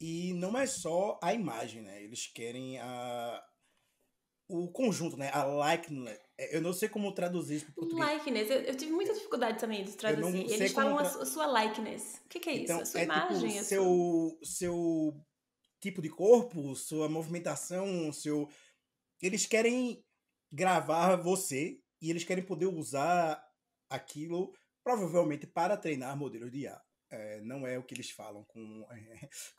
Speaker 1: E não é só a imagem, né? Eles querem o conjunto, né? A likeness. Eu não sei como traduzir isso para português.
Speaker 2: Likeness, eu tive muita dificuldade também de
Speaker 1: Eu não
Speaker 2: traduzir.
Speaker 1: sei
Speaker 2: Eles
Speaker 1: como.
Speaker 2: falam a sua likeness. O que é isso? A
Speaker 1: Então,
Speaker 2: sua
Speaker 1: é tipo
Speaker 2: imagem, a sua.
Speaker 1: seu tipo de corpo, sua movimentação, seu. Eles querem gravar você e eles querem poder usar aquilo provavelmente para treinar modelos de IA. Não é o que eles falam com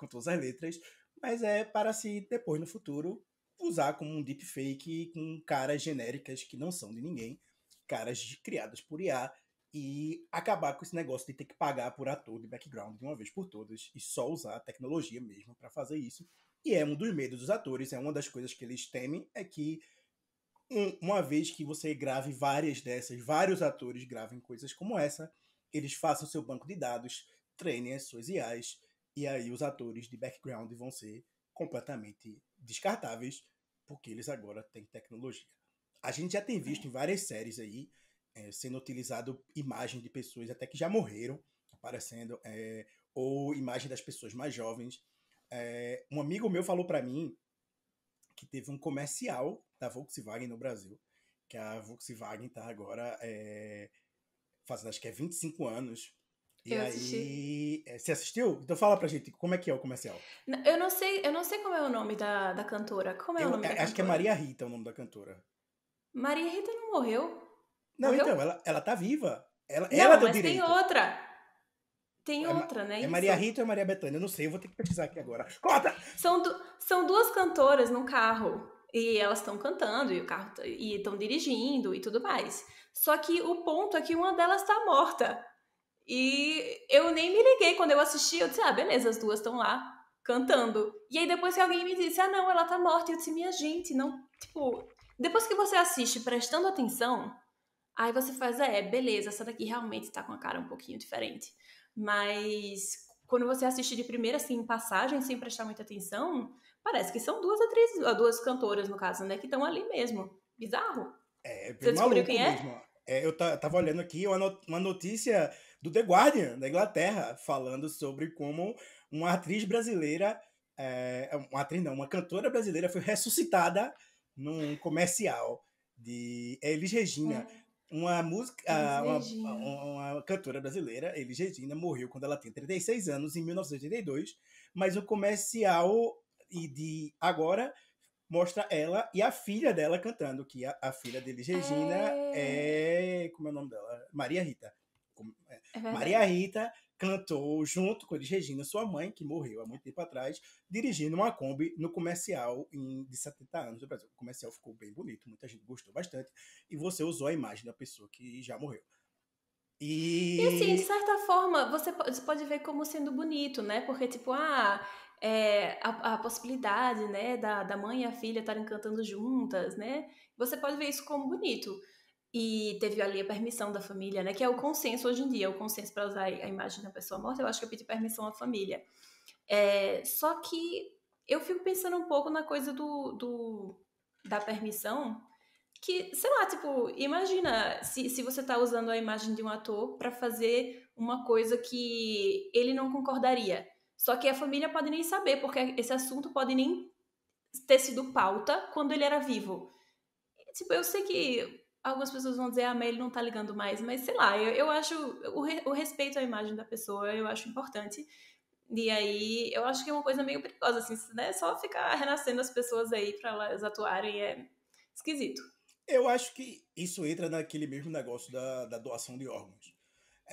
Speaker 1: todas as letras, mas é para se depois no futuro usar como um deepfake com caras genéricas que não são de ninguém, caras criadas por IA e acabar com esse negócio de ter que pagar por ator de background de uma vez por todas e só usar a tecnologia mesmo para fazer isso. E é um dos medos dos atores, é uma das coisas que eles temem, é que uma vez que você grave várias dessas, vários atores gravem coisas como essa, eles façam seu banco de dados, treinem as suas IAs, e aí os atores de background vão ser completamente descartáveis, porque eles agora têm tecnologia. A gente já tem visto em várias séries aí, sendo utilizado imagem de pessoas até que já morreram, aparecendo, ou imagem das pessoas mais jovens. Um amigo meu falou para mim que teve um comercial da Volkswagen no Brasil, que a Volkswagen está agora fazendo, acho que 25 anos. E
Speaker 2: Eu assisti.
Speaker 1: aí, você assistiu? Então fala pra gente, como é que é o comercial?
Speaker 2: Eu não sei como é o nome da cantora. Como é o nome da
Speaker 1: Acho que é
Speaker 2: cantora?
Speaker 1: Maria Rita o nome da cantora.
Speaker 2: Maria Rita não morreu?
Speaker 1: Não,
Speaker 2: Morreu?
Speaker 1: então, ela tá viva. Ela
Speaker 2: Não,
Speaker 1: deu
Speaker 2: mas tem
Speaker 1: direito.
Speaker 2: outra. Tem
Speaker 1: É,
Speaker 2: outra, não é
Speaker 1: Maria
Speaker 2: isso?
Speaker 1: Rita ou é Maria Bethânia? Eu não sei, eu vou ter que pesquisar aqui agora. Corta!
Speaker 2: São duas cantoras num carro. E elas estão cantando, e o carro e estão dirigindo e tudo mais. Só que o ponto é que uma delas tá morta. E eu nem me liguei quando eu assisti. Eu disse, ah, beleza, as duas estão lá cantando. E aí depois que alguém me disse, ah, não, ela tá morta. E eu disse, minha gente, não. Tipo, depois que você assiste prestando atenção, aí você faz, beleza, essa daqui realmente tá com a cara um pouquinho diferente. Mas quando você assiste de primeira, assim, em passagem, sem prestar muita atenção, parece que são duas atrizes, duas cantoras, no caso, né, que estão ali mesmo. Bizarro.
Speaker 1: É bem
Speaker 2: Você descobriu
Speaker 1: maluco
Speaker 2: quem é?
Speaker 1: mesmo. Eu tava olhando aqui uma notícia do The Guardian, da Inglaterra, falando sobre como uma atriz brasileira, uma atriz não, uma cantora brasileira foi ressuscitada num comercial de Elis Regina. Uma música,
Speaker 2: Elis Regina.
Speaker 1: uma cantora brasileira, Elis Regina, morreu quando ela tinha 36 anos, em 1982, mas o comercial e de agora mostra ela e a filha dela cantando, que a filha deles, Regina,
Speaker 2: É...
Speaker 1: Como é o nome dela? Maria Rita.
Speaker 2: É
Speaker 1: Maria
Speaker 2: verdade.
Speaker 1: Rita cantou junto com eles, Regina, sua mãe, que morreu há muito tempo atrás, dirigindo uma Kombi no comercial de 70 anos do Brasil. O comercial ficou bem bonito, muita gente gostou bastante, e você usou a imagem da pessoa que já morreu.
Speaker 2: E assim, de
Speaker 1: E
Speaker 2: certa forma, você pode ver como sendo bonito, né? Porque, tipo, a possibilidade, né, da mãe e a filha estarem cantando juntas, né? Você pode ver isso como bonito. E teve ali a permissão da família, né? Que é o consenso hoje em dia, o consenso para usar a imagem da pessoa morta, eu acho que eu pedi permissão à família. Só que eu fico pensando um pouco na coisa da permissão, que, sei lá, tipo, imagina se você tá usando a imagem de um ator para fazer uma coisa que ele não concordaria. Só que a família pode nem saber, porque esse assunto pode nem ter sido pauta quando ele era vivo. Tipo, eu sei que algumas pessoas vão dizer, ah, mas ele não tá ligando mais, mas sei lá, eu acho o respeito à imagem da pessoa, eu acho importante. E aí, eu acho que é uma coisa meio perigosa, assim, né? Só ficar renascendo as pessoas aí pra elas atuarem é esquisito.
Speaker 1: eu acho que isso entra naquele mesmo negócio da doação de órgãos.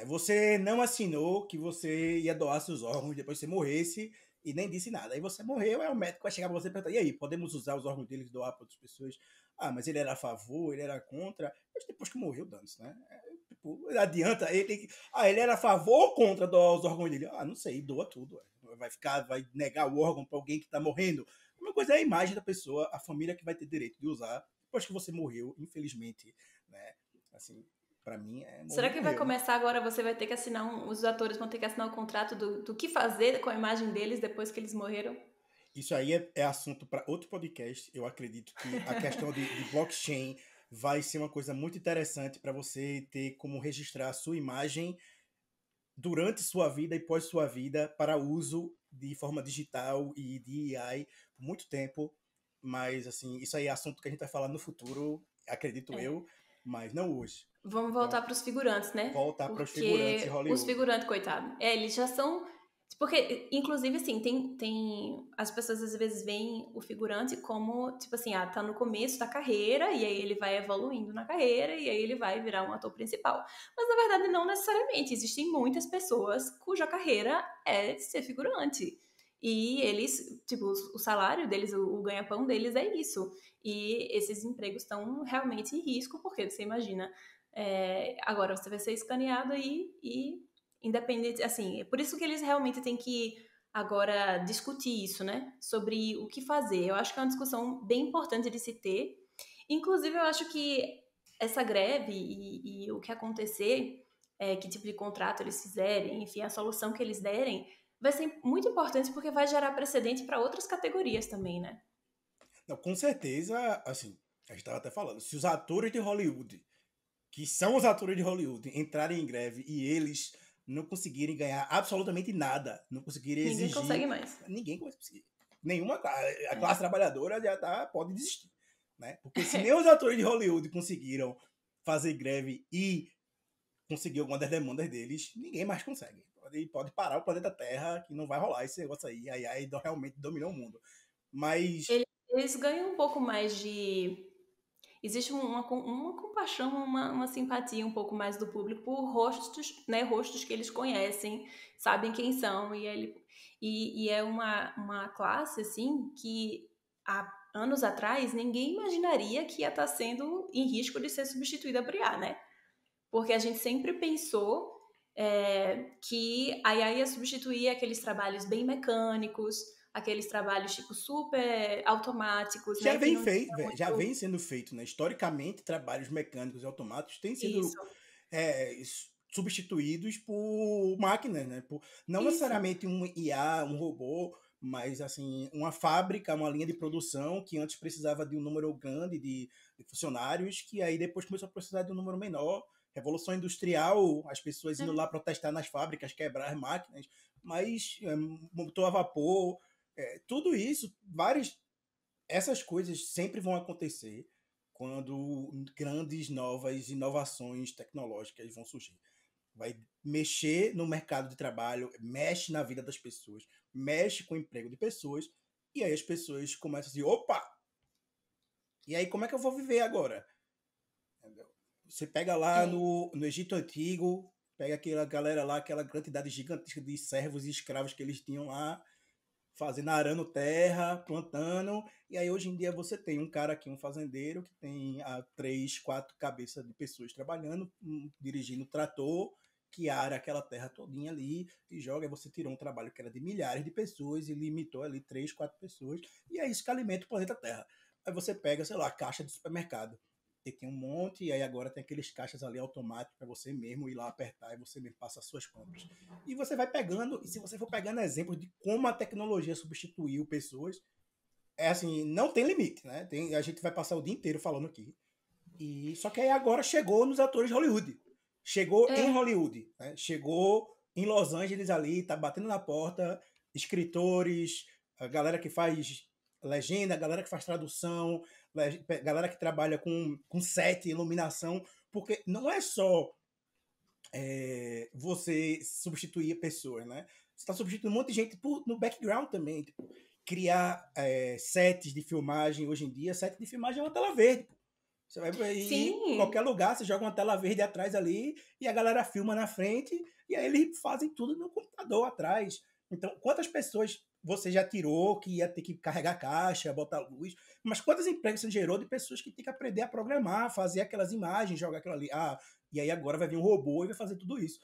Speaker 1: Você não assinou que você ia doar seus órgãos depois que você morresse e nem disse nada. Aí você morreu, o médico vai chegar pra você e perguntar: e aí, podemos usar os órgãos dele e doar para outras pessoas? Ah, mas ele era a favor, ele era contra. Mas depois que morreu, dane-se, né? Tipo, adianta ele. Ah, ele era a favor ou contra doar os órgãos dele? Ah, não sei, doa tudo. Vai negar o órgão para alguém que tá morrendo. Uma coisa é a imagem da pessoa, a família que vai ter direito de usar depois que você morreu, infelizmente, né? Assim, pra mim,
Speaker 2: Será
Speaker 1: morreu,
Speaker 2: que vai
Speaker 1: morreu, né?
Speaker 2: começar agora? Você vai ter que assinar os atores vão ter que assinar o contrato do que fazer com a imagem deles depois que eles morreram?
Speaker 1: Isso aí é assunto para outro podcast. Eu acredito que a questão de blockchain vai ser uma coisa muito interessante para você ter como registrar a sua imagem durante sua vida e pós sua vida para uso de forma digital e de AI por muito tempo. Mas, assim, isso aí é assunto que a gente vai falar no futuro, acredito
Speaker 2: É.
Speaker 1: eu, mas não hoje.
Speaker 2: Vamos
Speaker 1: Então,
Speaker 2: voltar para os figurantes, né?
Speaker 1: voltar para os figurantes de
Speaker 2: Porque os
Speaker 1: Hollywood.
Speaker 2: figurantes, coitado, eles já são. Porque, inclusive, assim, tem. As pessoas às vezes veem o figurante como, tipo assim, tá no começo da carreira, e aí ele vai evoluindo na carreira, e aí ele vai virar um ator principal. Mas, na verdade, não necessariamente. Existem muitas pessoas cuja carreira é ser figurante. E eles, tipo, o salário deles, o ganha-pão deles é isso. E esses empregos estão realmente em risco, porque você imagina. Agora você vai ser escaneado aí e independente, assim, é por isso que eles realmente têm que agora discutir isso, né? Sobre o que fazer. Eu acho que é uma discussão bem importante de se ter. Inclusive, eu acho que essa greve e o que acontecer, que tipo de contrato eles fizerem, enfim, a solução que eles derem, vai ser muito importante porque vai gerar precedente para outras categorias também, né?
Speaker 1: Não, com certeza, assim, a gente estava até falando, se os atores de Hollywood, que são os atores de Hollywood, entrarem em greve e eles não conseguirem ganhar absolutamente nada, não conseguirem
Speaker 2: Ninguém consegue
Speaker 1: exigir,
Speaker 2: mais.
Speaker 1: ninguém vai conseguir. Nenhuma, a
Speaker 2: É.
Speaker 1: classe trabalhadora já pode desistir, né? Porque se nem os atores de Hollywood conseguiram fazer greve e conseguir alguma das demandas deles, ninguém mais consegue. Pode parar o planeta Terra, que não vai rolar esse negócio aí. Aí realmente dominou o mundo. Mas
Speaker 2: Eles ganham um pouco mais de. Existe uma compaixão, uma simpatia um pouco mais do público por rostos, né? Rostos que eles conhecem, sabem quem são. E é uma classe, assim, que há anos atrás ninguém imaginaria que ia estar sendo em risco de ser substituída por IA, né? Porque a gente sempre pensou que a IA ia substituir aqueles trabalhos bem mecânicos, aqueles trabalhos tipo super automáticos, né, que não tinha
Speaker 1: já
Speaker 2: muito
Speaker 1: vem sendo feito, né? Historicamente, trabalhos mecânicos e automáticos têm sido
Speaker 2: isso,
Speaker 1: é, substituídos por máquinas, né? Não
Speaker 2: isso.
Speaker 1: necessariamente um IA, um robô, mas assim uma fábrica, uma linha de produção que antes precisava de um número grande de funcionários, que aí depois começou a precisar de um número menor. Revolução Industrial, as pessoas indo lá protestar nas fábricas, quebrar as máquinas, mas motor a vapor, tudo isso, essas coisas sempre vão acontecer quando grandes novas inovações tecnológicas vão surgir. Vai mexer no mercado de trabalho, mexe na vida das pessoas, mexe com o emprego de pessoas, e aí as pessoas começam a dizer, opa, e aí como é que eu vou viver agora? Entendeu? Você pega lá
Speaker 2: É.
Speaker 1: no Egito Antigo, pega aquela galera lá, aquela quantidade gigantesca de servos e escravos que eles tinham lá, fazendo, arando terra, plantando. E aí hoje em dia você tem um cara aqui, um fazendeiro, que tem 3, 4 cabeças de pessoas trabalhando, dirigindo o trator, que ara aquela terra todinha ali e joga. E você tirou um trabalho que era de milhares de pessoas e limitou ali 3, 4 pessoas. E é isso que alimenta o planeta Terra. Aí você pega, sei lá, a caixa de supermercado. E tem um monte, e aí agora tem aqueles caixas ali automáticos para você mesmo ir lá apertar e você mesmo passa as suas compras. E você vai pegando, e se você for pegando exemplos de como a tecnologia substituiu pessoas, é assim, não tem limite, né? A gente vai passar o dia inteiro falando aqui. E só que aí agora chegou nos atores de Hollywood. Chegou em
Speaker 2: É.
Speaker 1: Hollywood, né? Chegou em Los Angeles ali, tá batendo na porta, escritores, a galera que faz legenda, a galera que faz tradução, galera que trabalha com set, iluminação, porque não é só você substituir pessoas, né? Você está substituindo um monte de gente no background também. Tipo, criar sets de filmagem hoje em dia. Set de filmagem é uma tela verde. Pô. Você vai ir em
Speaker 2: Sim,
Speaker 1: qualquer lugar, você joga uma tela verde atrás ali e a galera filma na frente e aí eles fazem tudo no computador atrás. Então, quantas pessoas você já tirou que ia ter que carregar caixa, botar luz, mas quantos empregos você gerou de pessoas que têm que aprender a programar, fazer aquelas imagens, jogar aquilo ali. E aí agora vai vir um robô e vai fazer tudo isso.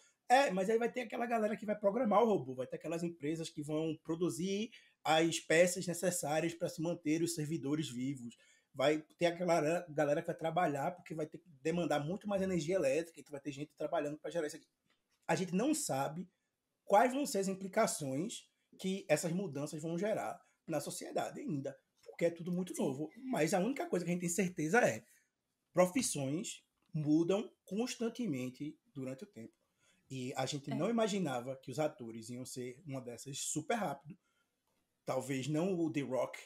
Speaker 1: Mas aí vai ter aquela galera que vai programar o robô, vai ter aquelas empresas que vão produzir as peças necessárias para se manter os servidores vivos. Vai ter aquela galera que vai trabalhar, porque vai ter que demandar muito mais energia elétrica, então vai ter gente trabalhando para gerar isso aqui. A gente não sabe quais vão ser as implicações que essas mudanças vão gerar na sociedade ainda, porque é tudo muito
Speaker 2: sim.
Speaker 1: novo. Mas a única coisa que a gente tem certeza é profissões mudam constantemente durante o tempo. E a gente não
Speaker 2: É.
Speaker 1: imaginava que os atores iam ser uma dessas super rápido. Talvez não o The Rock,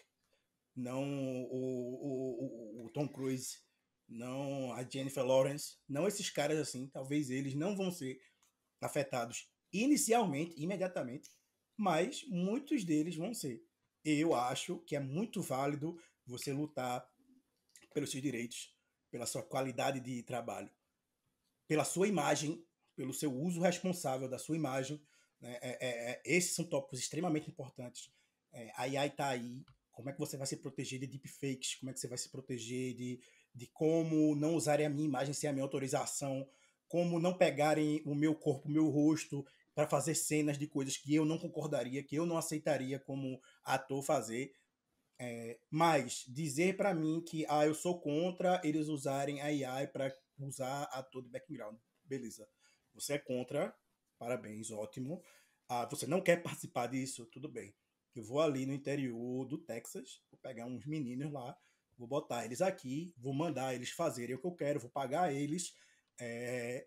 Speaker 1: não o Tom Cruise, não a Jennifer Lawrence, não esses caras assim, talvez eles não vão ser afetados inicialmente, imediatamente, mas muitos deles vão ser. Eu acho que é muito válido você lutar pelos seus direitos, pela sua qualidade de trabalho, pela sua imagem, pelo seu uso responsável da sua imagem. Né? Esses são tópicos extremamente importantes. A AI está aí. Como é que você vai se proteger de deepfakes? Como é que você vai se proteger de como não usarem a minha imagem sem a minha autorização? Como não pegarem o meu corpo, o meu rosto, para fazer cenas de coisas que eu não concordaria, que eu não aceitaria como ator fazer. Mas dizer para mim que eu sou contra eles usarem a AI para usar ator de background. Beleza. Você é contra, parabéns, ótimo. Você não quer participar disso? Tudo bem. Eu vou ali no interior do Texas, vou pegar uns meninos lá, vou botar eles aqui, vou mandar eles fazerem o que eu quero, vou pagar eles,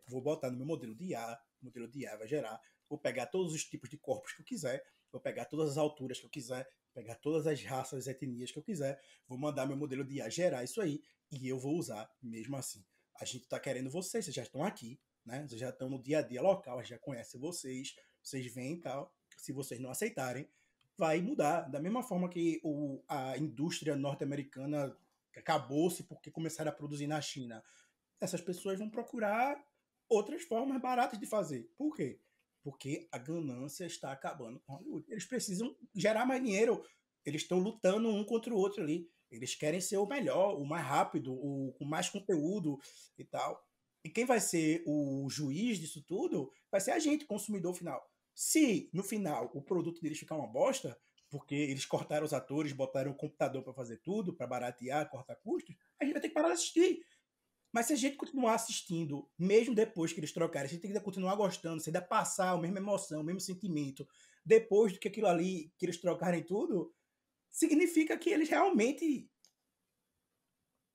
Speaker 1: vou botar no meu modelo de IA, o modelo de IA vai gerar, vou pegar todos os tipos de corpos que eu quiser, vou pegar todas as alturas que eu quiser, pegar todas as raças, etnias que eu quiser, vou mandar meu modelo de IA gerar isso aí e eu vou usar mesmo assim. A gente está querendo vocês já estão aqui, né? Vocês já estão no dia a dia local, a gente já conhece vocês, vocês vêm e tal. Se vocês não aceitarem, vai mudar. Da mesma forma que a indústria norte-americana acabou-se porque começaram a produzir na China. Essas pessoas vão procurar outras formas baratas de fazer. Por quê? Porque a ganância está acabando com Hollywood. Eles precisam gerar mais dinheiro. Eles estão lutando um contra o outro ali. Eles querem ser o melhor, o mais rápido, com mais conteúdo e tal. E quem vai ser o juiz disso tudo vai ser a gente, consumidor final. Se, no final, o produto deles ficar uma bosta, porque eles cortaram os atores, botaram o computador para fazer tudo, para baratear, cortar custos, a gente vai ter que parar de assistir. Mas se a gente continuar assistindo, mesmo depois que eles trocarem, a gente tem que continuar gostando, se ainda passar a mesma emoção, o mesmo sentimento, depois do que aquilo ali, que eles trocarem tudo, significa que eles realmente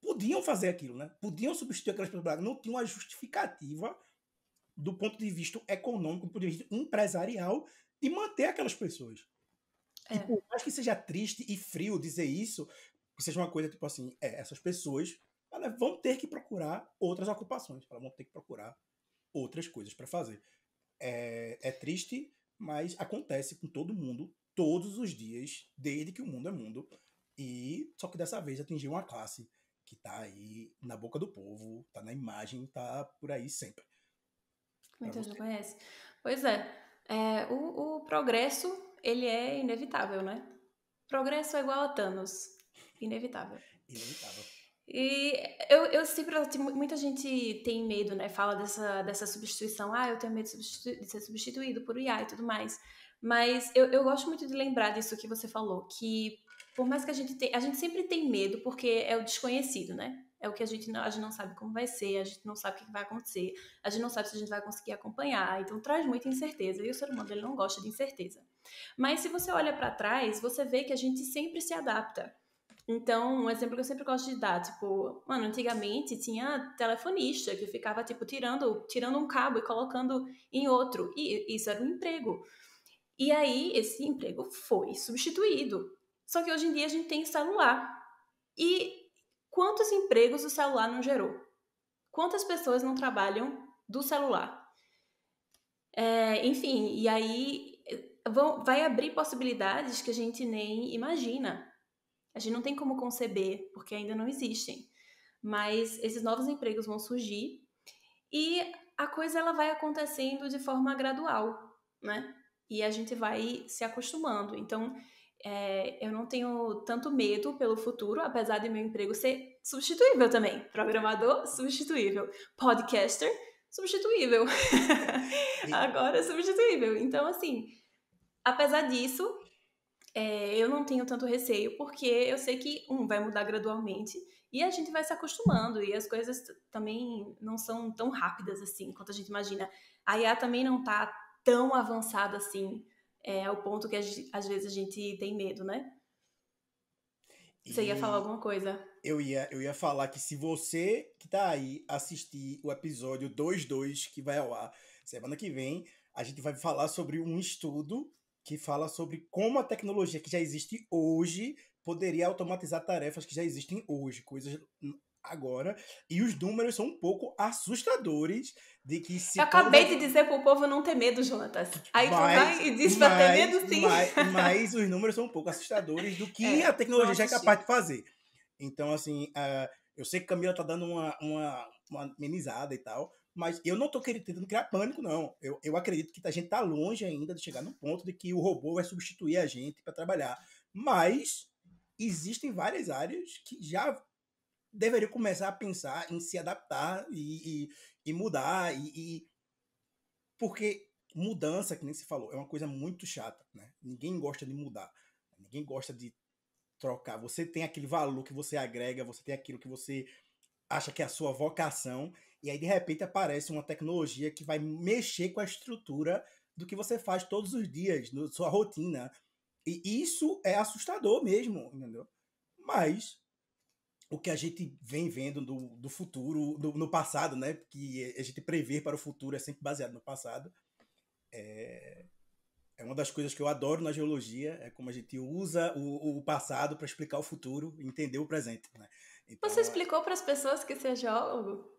Speaker 1: podiam fazer aquilo, né? Podiam substituir aquelas pessoas, não tinham uma justificativa do ponto de vista econômico, do ponto de vista empresarial, de manter aquelas pessoas. E por mais que seja triste e frio dizer isso, que seja uma coisa tipo assim, essas pessoas elas vão ter que procurar outras ocupações, elas vão ter que procurar outras coisas para fazer. É triste, mas acontece com todo mundo, todos os dias, desde que o mundo é mundo. E só que dessa vez atingiu uma classe que tá aí na boca do povo, tá na imagem, tá por aí sempre.
Speaker 2: Muita gente não conhece. Pois o progresso, ele é inevitável, né? Progresso é igual a Thanos. Inevitável.
Speaker 1: Inevitável.
Speaker 2: E eu sempre... Muita gente tem medo, né? Fala dessa substituição. Eu tenho medo de ser substituído por IA e tudo mais. Mas eu gosto muito de lembrar disso que você falou. Que por mais que a gente sempre tem medo, porque é o desconhecido, né? É o que a gente não sabe como vai ser, a gente não sabe o que vai acontecer, a gente não sabe se a gente vai conseguir acompanhar. Então traz muita incerteza. E o ser humano, ele não gosta de incerteza. Mas se você olha para trás, você vê que a gente sempre se adapta. Então, um exemplo que eu sempre gosto de dar, tipo, mano, antigamente tinha telefonista que ficava, tipo, tirando um cabo e colocando em outro. E isso era um emprego. E aí, esse emprego foi substituído. Só que hoje em dia a gente tem celular. E quantos empregos o celular não gerou? Quantas pessoas não trabalham do celular? Enfim, e aí vai abrir possibilidades que a gente nem imagina. A gente não tem como conceber, porque ainda não existem. Mas esses novos empregos vão surgir e a coisa ela vai acontecendo de forma gradual, né? E a gente vai se acostumando. Então, eu não tenho tanto medo pelo futuro, apesar de meu emprego ser substituível também. Programador, substituível. Podcaster, substituível. Agora, substituível. Então, assim, apesar disso, eu não tenho tanto receio, porque eu sei que, vai mudar gradualmente e a gente vai se acostumando, e as coisas também não são tão rápidas assim quanto a gente imagina. A IA também não tá tão avançada assim, ao ponto que às vezes a gente tem medo, né? Você ia falar alguma coisa?
Speaker 1: Eu ia falar que se você que tá aí assistir o episódio 22 que vai ao ar semana que vem, a gente vai falar sobre um estudo que fala sobre como a tecnologia que já existe hoje poderia automatizar tarefas que já existem hoje, coisas agora, e os números são um pouco assustadores de que se
Speaker 2: Eu
Speaker 1: todas
Speaker 2: acabei de dizer pro povo não ter medo, Jonatas. Aí tu
Speaker 1: mas,
Speaker 2: vai e diz pra ter medo, sim.
Speaker 1: mas os números são um pouco assustadores do que a
Speaker 2: Não
Speaker 1: tecnologia já é
Speaker 2: assisti.
Speaker 1: capaz de fazer. Então, assim, eu sei que Camila tá dando uma amenizada e tal, mas eu não tô tentando criar pânico, não. Eu acredito que a gente tá longe ainda de chegar no ponto de que o robô vai substituir a gente para trabalhar. Mas existem várias áreas que já deveriam começar a pensar em se adaptar e mudar. Porque mudança, que nem se falou, é uma coisa muito chata, né? Ninguém gosta de mudar. Ninguém gosta de trocar. Você tem aquele valor que você agrega, você tem aquilo que você acha que é a sua vocação, e aí de repente aparece uma tecnologia que vai mexer com a estrutura do que você faz todos os dias, na sua rotina. E isso é assustador mesmo, entendeu? Mas o que a gente vem vendo do futuro, no passado, né? Que a gente prever para o futuro é sempre baseado no passado. É uma das coisas que eu adoro na geologia, é como a gente usa o passado para explicar o futuro e entender o presente, né?
Speaker 2: Você
Speaker 1: Então,
Speaker 2: explicou para as pessoas que você é geólogo?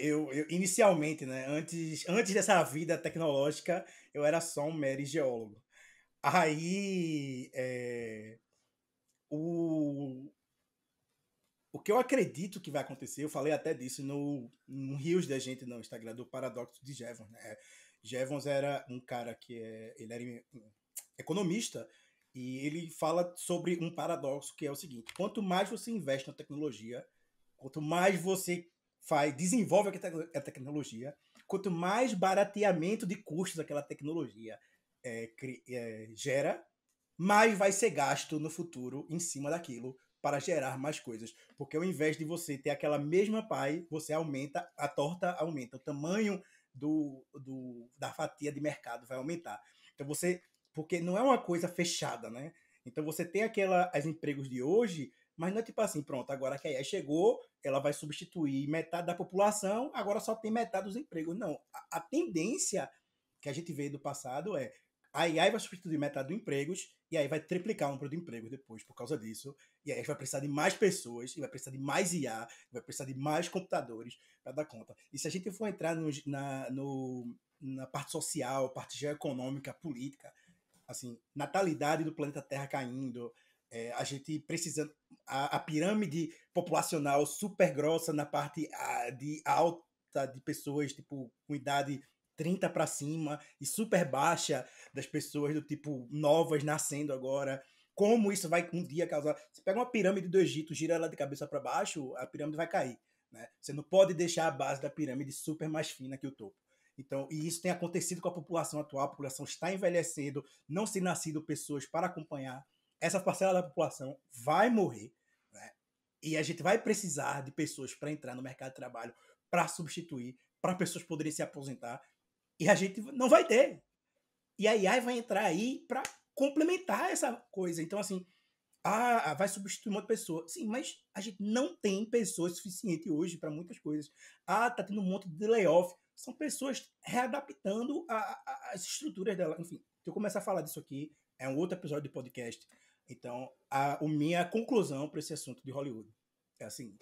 Speaker 1: eu inicialmente, né, antes dessa vida tecnológica, eu era só um mero geólogo. Aí, o, o que eu acredito que vai acontecer, eu falei até disso no Rios da gente no Instagram, do Paradoxo de Jevons, né? Jevons era um cara ele era economista, e ele fala sobre um paradoxo que é o seguinte: quanto mais você investe na tecnologia, quanto mais você desenvolve a tecnologia, quanto mais barateamento de custos aquela tecnologia gera, mais vai ser gasto no futuro em cima daquilo para gerar mais coisas. Porque ao invés de você ter aquela mesma pie, você aumenta, a torta aumenta, o tamanho da fatia de mercado vai aumentar. Então porque não é uma coisa fechada, né? Então você tem as empregos de hoje, mas não é tipo assim, pronto, agora que a AI chegou, ela vai substituir metade da população, agora só tem metade dos empregos. Não, a tendência que a gente vê do passado é a AI vai substituir metade dos empregos e aí vai triplicar o número de empregos depois por causa disso. E aí a gente vai precisar de mais pessoas, e vai precisar de mais IA, vai precisar de mais computadores para dar conta. E se a gente for entrar na parte social, parte geoeconômica, política, assim, natalidade do planeta Terra caindo, a gente precisando, a pirâmide populacional super grossa na parte de alta de pessoas tipo com idade 30 para cima e super baixa das pessoas do tipo novas nascendo agora. Como isso vai um dia causar? Você pega uma pirâmide do Egito, gira ela de cabeça para baixo, a pirâmide vai cair, né? Você não pode deixar a base da pirâmide super mais fina que o topo. Então, e isso tem acontecido com a população atual, a população está envelhecendo, não se nascido pessoas para acompanhar. Essa parcela da população vai morrer, né? E a gente vai precisar de pessoas para entrar no mercado de trabalho, para substituir, para pessoas poderem se aposentar. E a gente não vai ter. E a AI vai entrar aí para complementar essa coisa. Então, assim, vai substituir uma pessoa. Sim, mas a gente não tem pessoas suficientes hoje para muitas coisas. Tá tendo um monte de layoff. São pessoas readaptando as estruturas dela. Enfim, se eu começar a falar disso aqui, é um outro episódio de podcast. Então, minha conclusão para esse assunto de Hollywood é assim,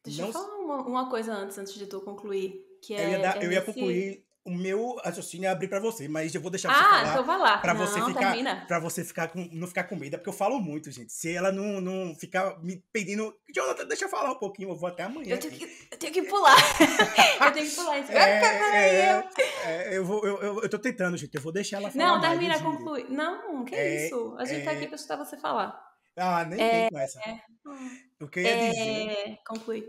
Speaker 2: Deixa eu
Speaker 1: não
Speaker 2: falar uma coisa antes de tu concluir, que é
Speaker 1: eu ia
Speaker 2: nesse...
Speaker 1: concluir o meu raciocínio e abrir para você, mas eu vou deixar você
Speaker 2: Ah,
Speaker 1: falar
Speaker 2: então vai lá.
Speaker 1: para você
Speaker 2: Não,
Speaker 1: ficar
Speaker 2: termina.
Speaker 1: para você ficar não ficar com medo, é porque eu falo muito, gente. Se ela não ficar me pedindo, Jonathan, deixa eu falar um pouquinho, eu vou até amanhã aqui.
Speaker 2: Eu tenho que pular. Eu tenho que pular. Peraí,
Speaker 1: Eu tô tentando, gente. Eu vou deixar ela falar
Speaker 2: Não,
Speaker 1: mais
Speaker 2: termina,
Speaker 1: desse jeito.
Speaker 2: conclui. Não, que
Speaker 1: É,
Speaker 2: isso? A gente tá aqui
Speaker 1: é,
Speaker 2: pra escutar você falar.
Speaker 1: nem vem
Speaker 2: É...
Speaker 1: com essa. O que eu ia dizer,
Speaker 2: Conclui.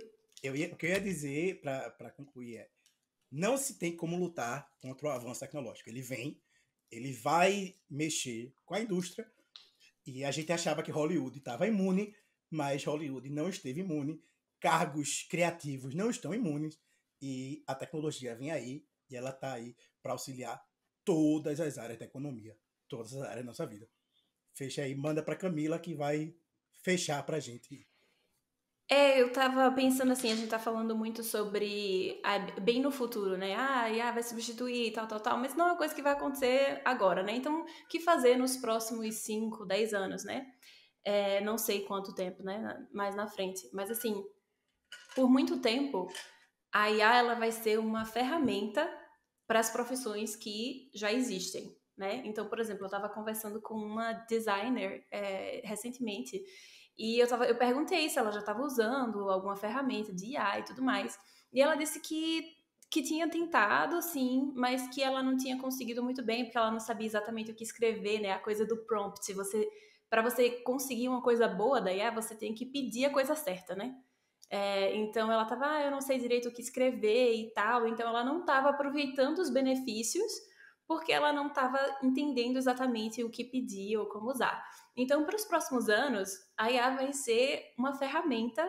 Speaker 1: o que eu ia dizer para concluir não se tem como lutar contra o avanço tecnológico. Ele vem, ele vai mexer com a indústria, e a gente achava que Hollywood estava imune, mas Hollywood não esteve imune. Cargos criativos não estão imunes, e a tecnologia vem aí, e ela está aí para auxiliar todas as áreas da economia, todas as áreas da nossa vida. Fecha aí, manda para Camila que vai fechar para a gente.
Speaker 2: Eu tava pensando assim, a gente tá falando muito sobre bem no futuro, né? IA vai substituir, tal, mas não é uma coisa que vai acontecer agora, né? Então, o que fazer nos próximos 5, 10 anos, né? Não sei quanto tempo, né? Mais na frente. Mas assim, por muito tempo, a IA ela vai ser uma ferramenta para as profissões que já existem, né? Então, por exemplo, eu estava conversando com uma designer recentemente e eu perguntei se ela já estava usando alguma ferramenta de IA e tudo mais. E ela disse que tinha tentado, sim, mas que ela não tinha conseguido muito bem, porque ela não sabia exatamente o que escrever, né? A coisa do prompt. Para você conseguir uma coisa boa da IA, você tem que pedir a coisa certa, né? Então ela tava, eu não sei direito o que escrever e tal, então ela não estava aproveitando os benefícios porque ela não estava entendendo exatamente o que pedir ou como usar. Então, para os próximos anos, a IA vai ser uma ferramenta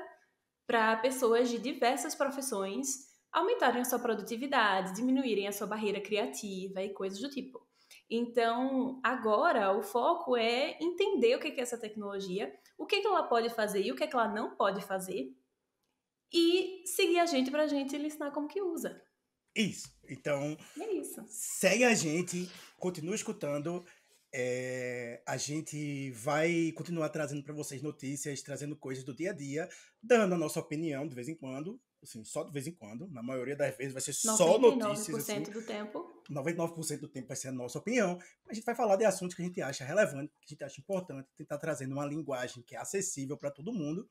Speaker 2: para pessoas de diversas profissões aumentarem a sua produtividade, diminuírem a sua barreira criativa e coisas do tipo. Então, agora o foco é entender o que é essa tecnologia, o que ela pode fazer e o que ela não pode fazer, e seguir a gente pra gente lhe ensinar como que usa.
Speaker 1: Isso. Então,
Speaker 2: E é isso.
Speaker 1: segue a gente, continua escutando. A gente vai continuar trazendo para vocês notícias, trazendo coisas do dia a dia, dando a nossa opinião de vez em quando, assim, só de vez em quando. Na maioria das vezes vai ser só notícias, assim.
Speaker 2: 99% do tempo.
Speaker 1: 99% do tempo vai ser a nossa opinião. A gente vai falar de assuntos que a gente acha relevante, que a gente acha importante, tentar trazendo uma linguagem que é acessível para todo mundo.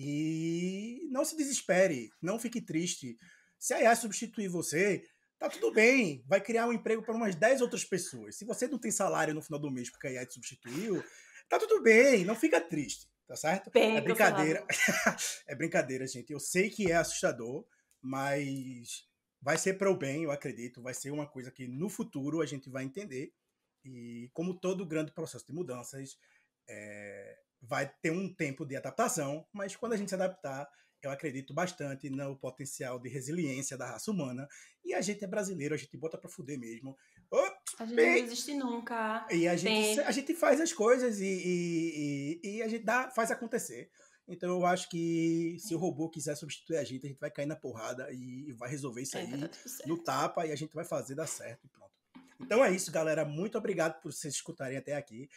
Speaker 1: E não se desespere, não fique triste. Se a IA substituir você, tá tudo bem. Vai criar um emprego para umas 10 outras pessoas. Se você não tem salário no final do mês porque a IA te substituiu, tá tudo bem, não fica triste, tá certo? É
Speaker 2: Bem
Speaker 1: brincadeira.
Speaker 2: cancelado.
Speaker 1: É brincadeira, gente. Eu sei que é assustador, mas vai ser para o bem, eu acredito. Vai ser uma coisa que no futuro a gente vai entender. E como todo grande processo de mudanças, vai ter um tempo de adaptação, mas quando a gente se adaptar, eu acredito bastante no potencial de resiliência da raça humana. E a gente é brasileiro, a gente bota para fuder mesmo.
Speaker 2: A gente não desiste nunca.
Speaker 1: E a gente faz as coisas e a gente faz acontecer. Então eu acho que se o robô quiser substituir a gente vai cair na porrada e vai resolver isso
Speaker 2: Vai dar
Speaker 1: aí
Speaker 2: tudo certo.
Speaker 1: no tapa e a gente vai fazer dar certo e pronto. Então é isso, galera. Muito obrigado por vocês escutarem até aqui.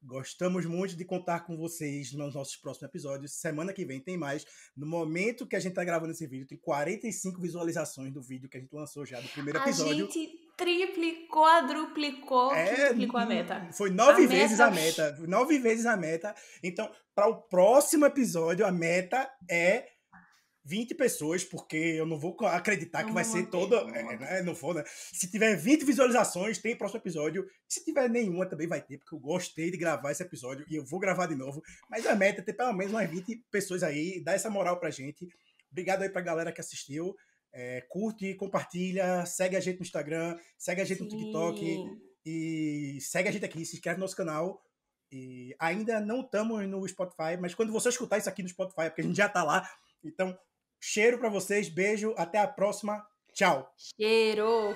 Speaker 1: Gostamos muito de contar com vocês nos nossos próximos episódios. Semana que vem tem mais. No momento que a gente está gravando esse vídeo, tem 45 visualizações do vídeo que a gente lançou já do primeiro
Speaker 2: A
Speaker 1: episódio.
Speaker 2: gente triplicou, quadruplicou, quintuplicou a meta.
Speaker 1: Foi 9 vezes a meta. 9 vezes a meta. Então, para o próximo episódio, a meta é 20 pessoas, porque eu não vou acreditar que vai ser toda. Não for, né? Se tiver 20 visualizações, tem próximo episódio. Se tiver nenhuma, também vai ter, porque eu gostei de gravar esse episódio e eu vou gravar de novo. Mas a meta é ter pelo menos umas 20 pessoas aí, dá essa moral pra gente. Obrigado aí pra galera que assistiu. Curte, compartilha, segue a gente no Instagram, segue a gente no TikTok e segue a gente aqui, se inscreve no nosso canal. E ainda não estamos no Spotify, mas quando você escutar isso aqui no Spotify, é porque a gente já tá lá. Então, cheiro pra vocês, beijo, até a próxima. Tchau.
Speaker 2: Cheiro!